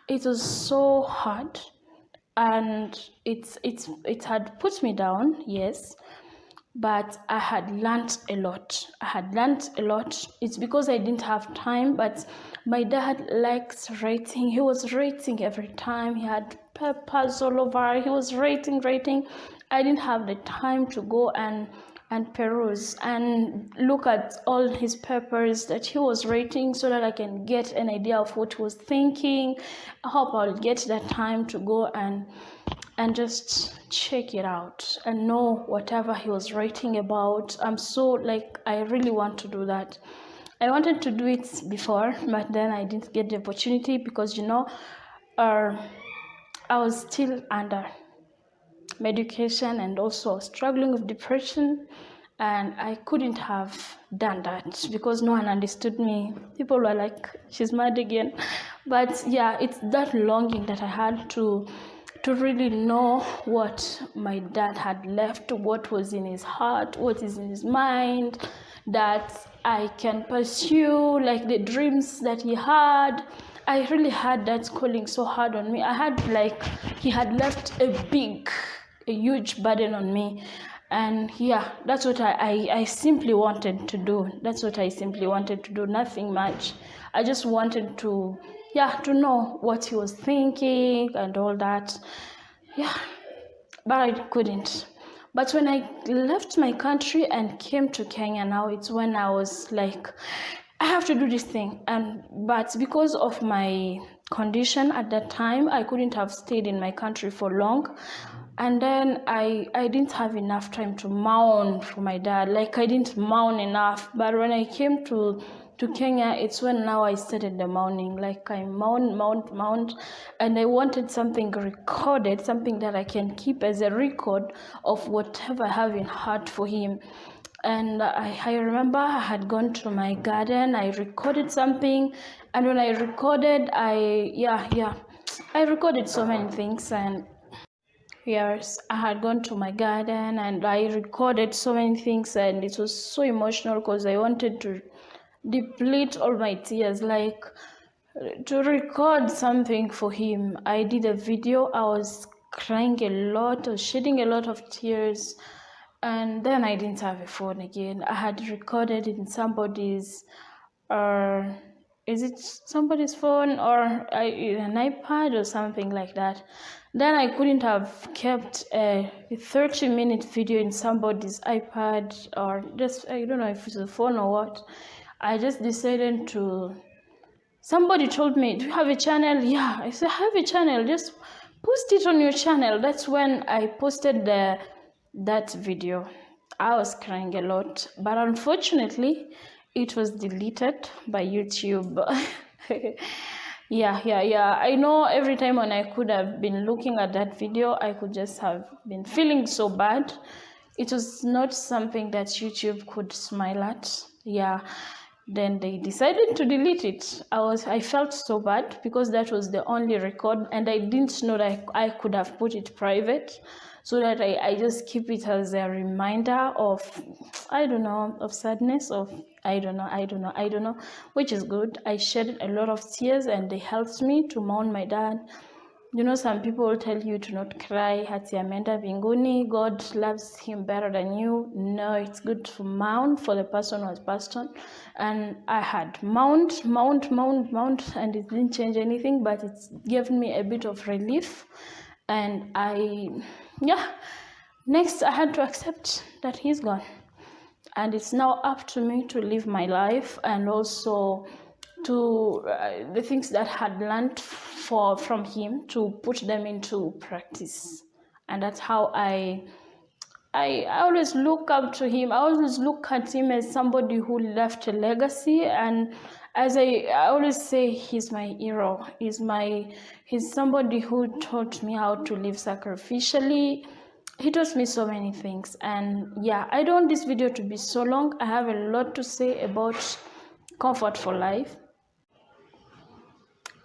it was so hard, and it had put me down, yes. But I had learned a lot. It's because I didn't have time, but my dad likes writing. He was writing every time. He had papers all over. He was writing. I didn't have the time to go and peruse and look at all his papers that he was writing, so that I can get an idea of what he was thinking. I hope I'll get that time to go and just check it out and know whatever he was writing about. I really want to do that. I wanted to do it before, but then I didn't get the opportunity because, I was still under medication and also struggling with depression, and I couldn't have done that because no one understood me. People were like, she's mad again. But it's that longing that I had to really know what my dad had left, what was in his heart, what is in his mind, that I can pursue, like, the dreams that he had. I really had that calling so hard on me. He had left a huge burden on me. And that's what I simply wanted to do. Nothing much. I just wanted to know what he was thinking and all that. But I couldn't. But when I left my country and came to Kenya, now it's when I was like, I have to do this thing. But because of my condition at that time, I couldn't have stayed in my country for long. And then I didn't have enough time to mourn for my dad. Like, I didn't mourn enough. But when I came to Kenya, it's when now I started the mourning. Like, I mourned, and I wanted something recorded, something that I can keep as a record of whatever I have in heart for him. And I remember I had gone to my garden, I recorded something, and when I recorded, I recorded so many things. And yes, I had gone to my garden and I recorded so many things, and it was so emotional because I wanted to deplete all my tears, like to record something for him. I did a video, I was crying a lot, I was shedding a lot of tears, and then I didn't have a phone again. I had recorded in somebody's is it somebody's phone or an iPad or something like that. Then I couldn't have kept a 30-minute video in somebody's iPad, or just, I don't know if it's a phone or what. I just decided to, somebody told me, do you have a channel? Yeah, I said, I have a channel, just post it on your channel. That's when I posted that video. I was crying a lot, but unfortunately it was deleted by YouTube. Yeah. I know every time when I could have been looking at that video, I could just have been feeling so bad. It was not something that YouTube could smile at. Yeah. Then they decided to delete it. I felt so bad because that was the only record, and I didn't know that I could have put it private, so that I just keep it as a reminder of, I don't know, of sadness, of I don't know, which is good. I shed a lot of tears and they helped me to mourn my dad. You know, some people tell you to not cry, hati ameenda mbinguni, God loves him better than you. No, it's good to mourn for the person who has passed on. And I had mourned, and it didn't change anything, but it gave me a bit of relief. And next I had to accept that he's gone. And it's now up to me to live my life, and also to the things that I had learned from him, to put them into practice. And that's how I always look up to him. I always look at him as somebody who left a legacy, and as I always say, he's my hero. He's somebody who taught me how to live sacrificially. He taught me so many things. And yeah, I don't want this video to be so long. I have a lot to say about comfort for life.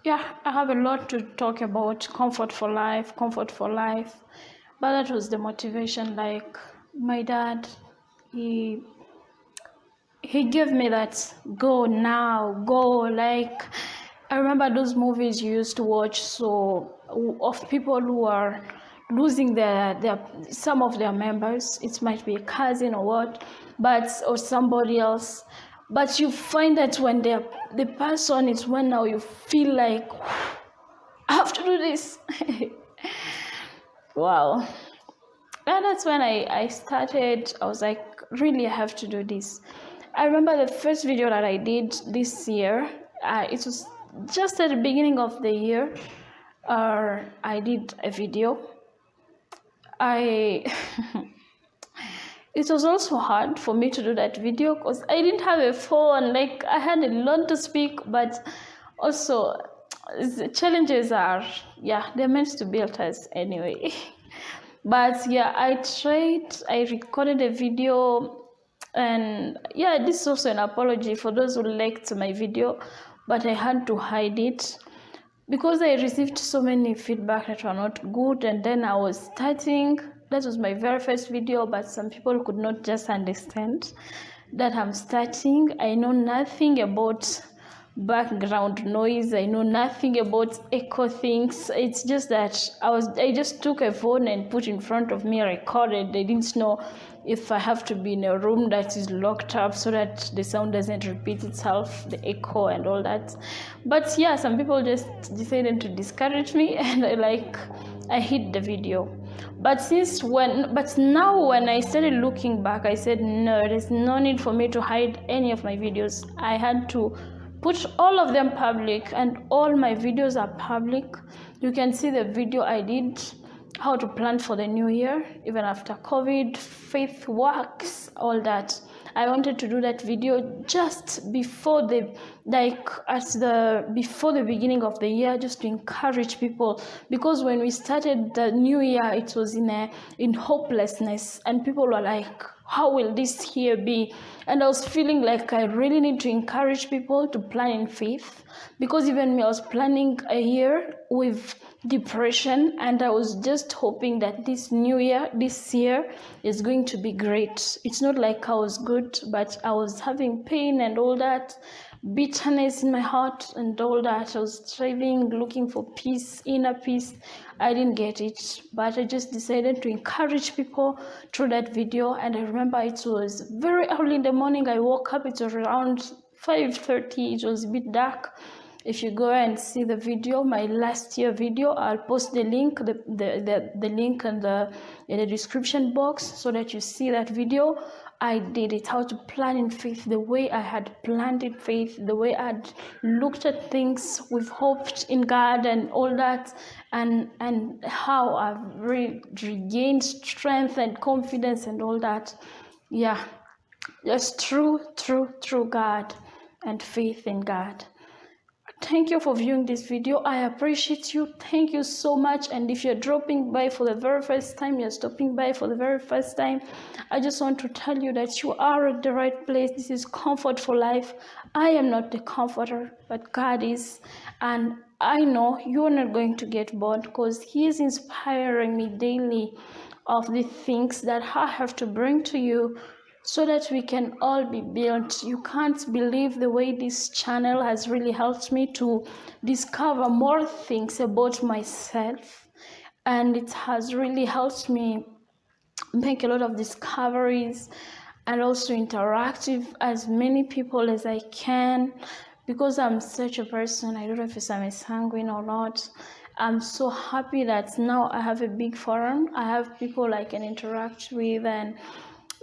Yeah, I have a lot to talk about comfort for life. But that was the motivation. Like, my dad, he gave me that go now, go. Like, I remember those movies you used to watch, so of people who are losing some of their members. It might be a cousin or what, or somebody else. But you find that when the person is when now you feel like, I have to do this. Wow. And that's when I started. I was like, really, I have to do this. I remember the first video that I did this year. It was just at the beginning of the year. I did a video. It was also hard for me to do that video because I didn't have a phone. Like, I had a lot to speak, but also the challenges are, they're meant to build us anyway. But yeah, I recorded a video, and this is also an apology for those who liked my video, but I had to hide it because I received so many feedback that were not good. And then I was starting. That was my very first video, but some people could not just understand that I'm starting. I know nothing about background noise. I know nothing about echo things. It's just that I just took a phone and put in front of me, recorded. I didn't know if I have to be in a room that is locked up so that the sound doesn't repeat itself, the echo and all that. But yeah, some people just decided to discourage me, and I hid the video. But now when I started looking back, I said, no, there's no need for me to hide any of my videos. I had to put all of them public, and all my videos are public. You can see the video I did, how to plan for the new year, even after COVID, faith works, all that. I wanted to do that video just before before the beginning of the year, just to encourage people, because when we started the new year, it was in hopelessness, and people were like, how will this year be? And I was feeling like I really need to encourage people to plan in faith, because even me, I was planning a year with depression, and I was just hoping that this year is going to be great. It's not like I was good, but I was having pain and all that, bitterness in my heart and all that. I was striving, looking for peace, inner peace. I didn't get it, but I just decided to encourage people through that video. And I remember it was very early in the morning. I woke up, it was around 5:30. It was a bit dark. If you go and see the video, my last year video, I'll post the link, the link in the description box, so that you see that video. I did it, how to plan in faith, the way I had planned in faith, the way I'd looked at things with hope in God and all that, and how I've regained strength and confidence and all that. Yeah, just true God and faith in God. Thank you for viewing this video. I appreciate you. Thank you so much. And if you're dropping by for the very first time, you're stopping by for the very first time, I just want to tell you that you are at the right place. This is Comfort for Life. I am not the comforter, but God is. And I know you're not going to get bored, because He is inspiring me daily of the things that I have to bring to you, so that we can all be built. You can't believe the way this channel has really helped me to discover more things about myself, and it has really helped me make a lot of discoveries, and also interact with as many people as I can, because I'm such a person. I don't know if I'm a sanguine or not. I'm so happy that now I have a big forum. I have people I can interact with, and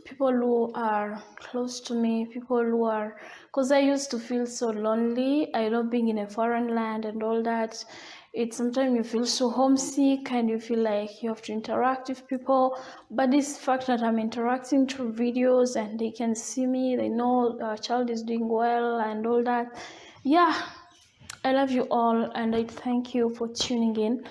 people who are close to me, people who are, because I used to feel so lonely. I love being in a foreign land and all that. It's sometimes you feel so homesick, and you feel like you have to interact with people. But this fact that I'm interacting through videos, and they can see me, they know our child is doing well and all that. Yeah, I love you all, and I thank you for tuning in.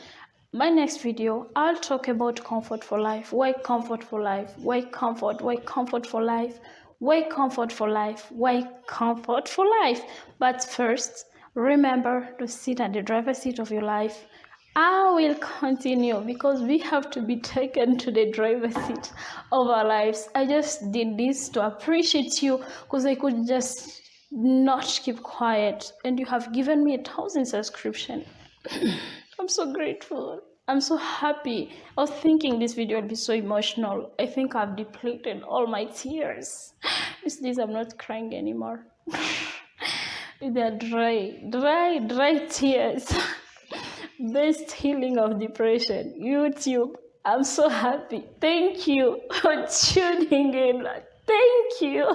My next video, I'll talk about comfort for life. Why comfort for life? Why comfort? Why comfort for life? Why comfort for life? Why comfort for life? But first, remember to sit at the driver's seat of your life. I will continue, because we have to be taken to the driver's seat of our lives. I just did this to appreciate you, because I could just not keep quiet, and you have given me 1,000 subscriptions. I'm so grateful. I'm so happy. I was thinking this video would be so emotional. I think I've depleted all my tears. These days I'm not crying anymore. They're dry tears. Best healing of depression. YouTube. I'm so happy. Thank you for tuning in. Thank you.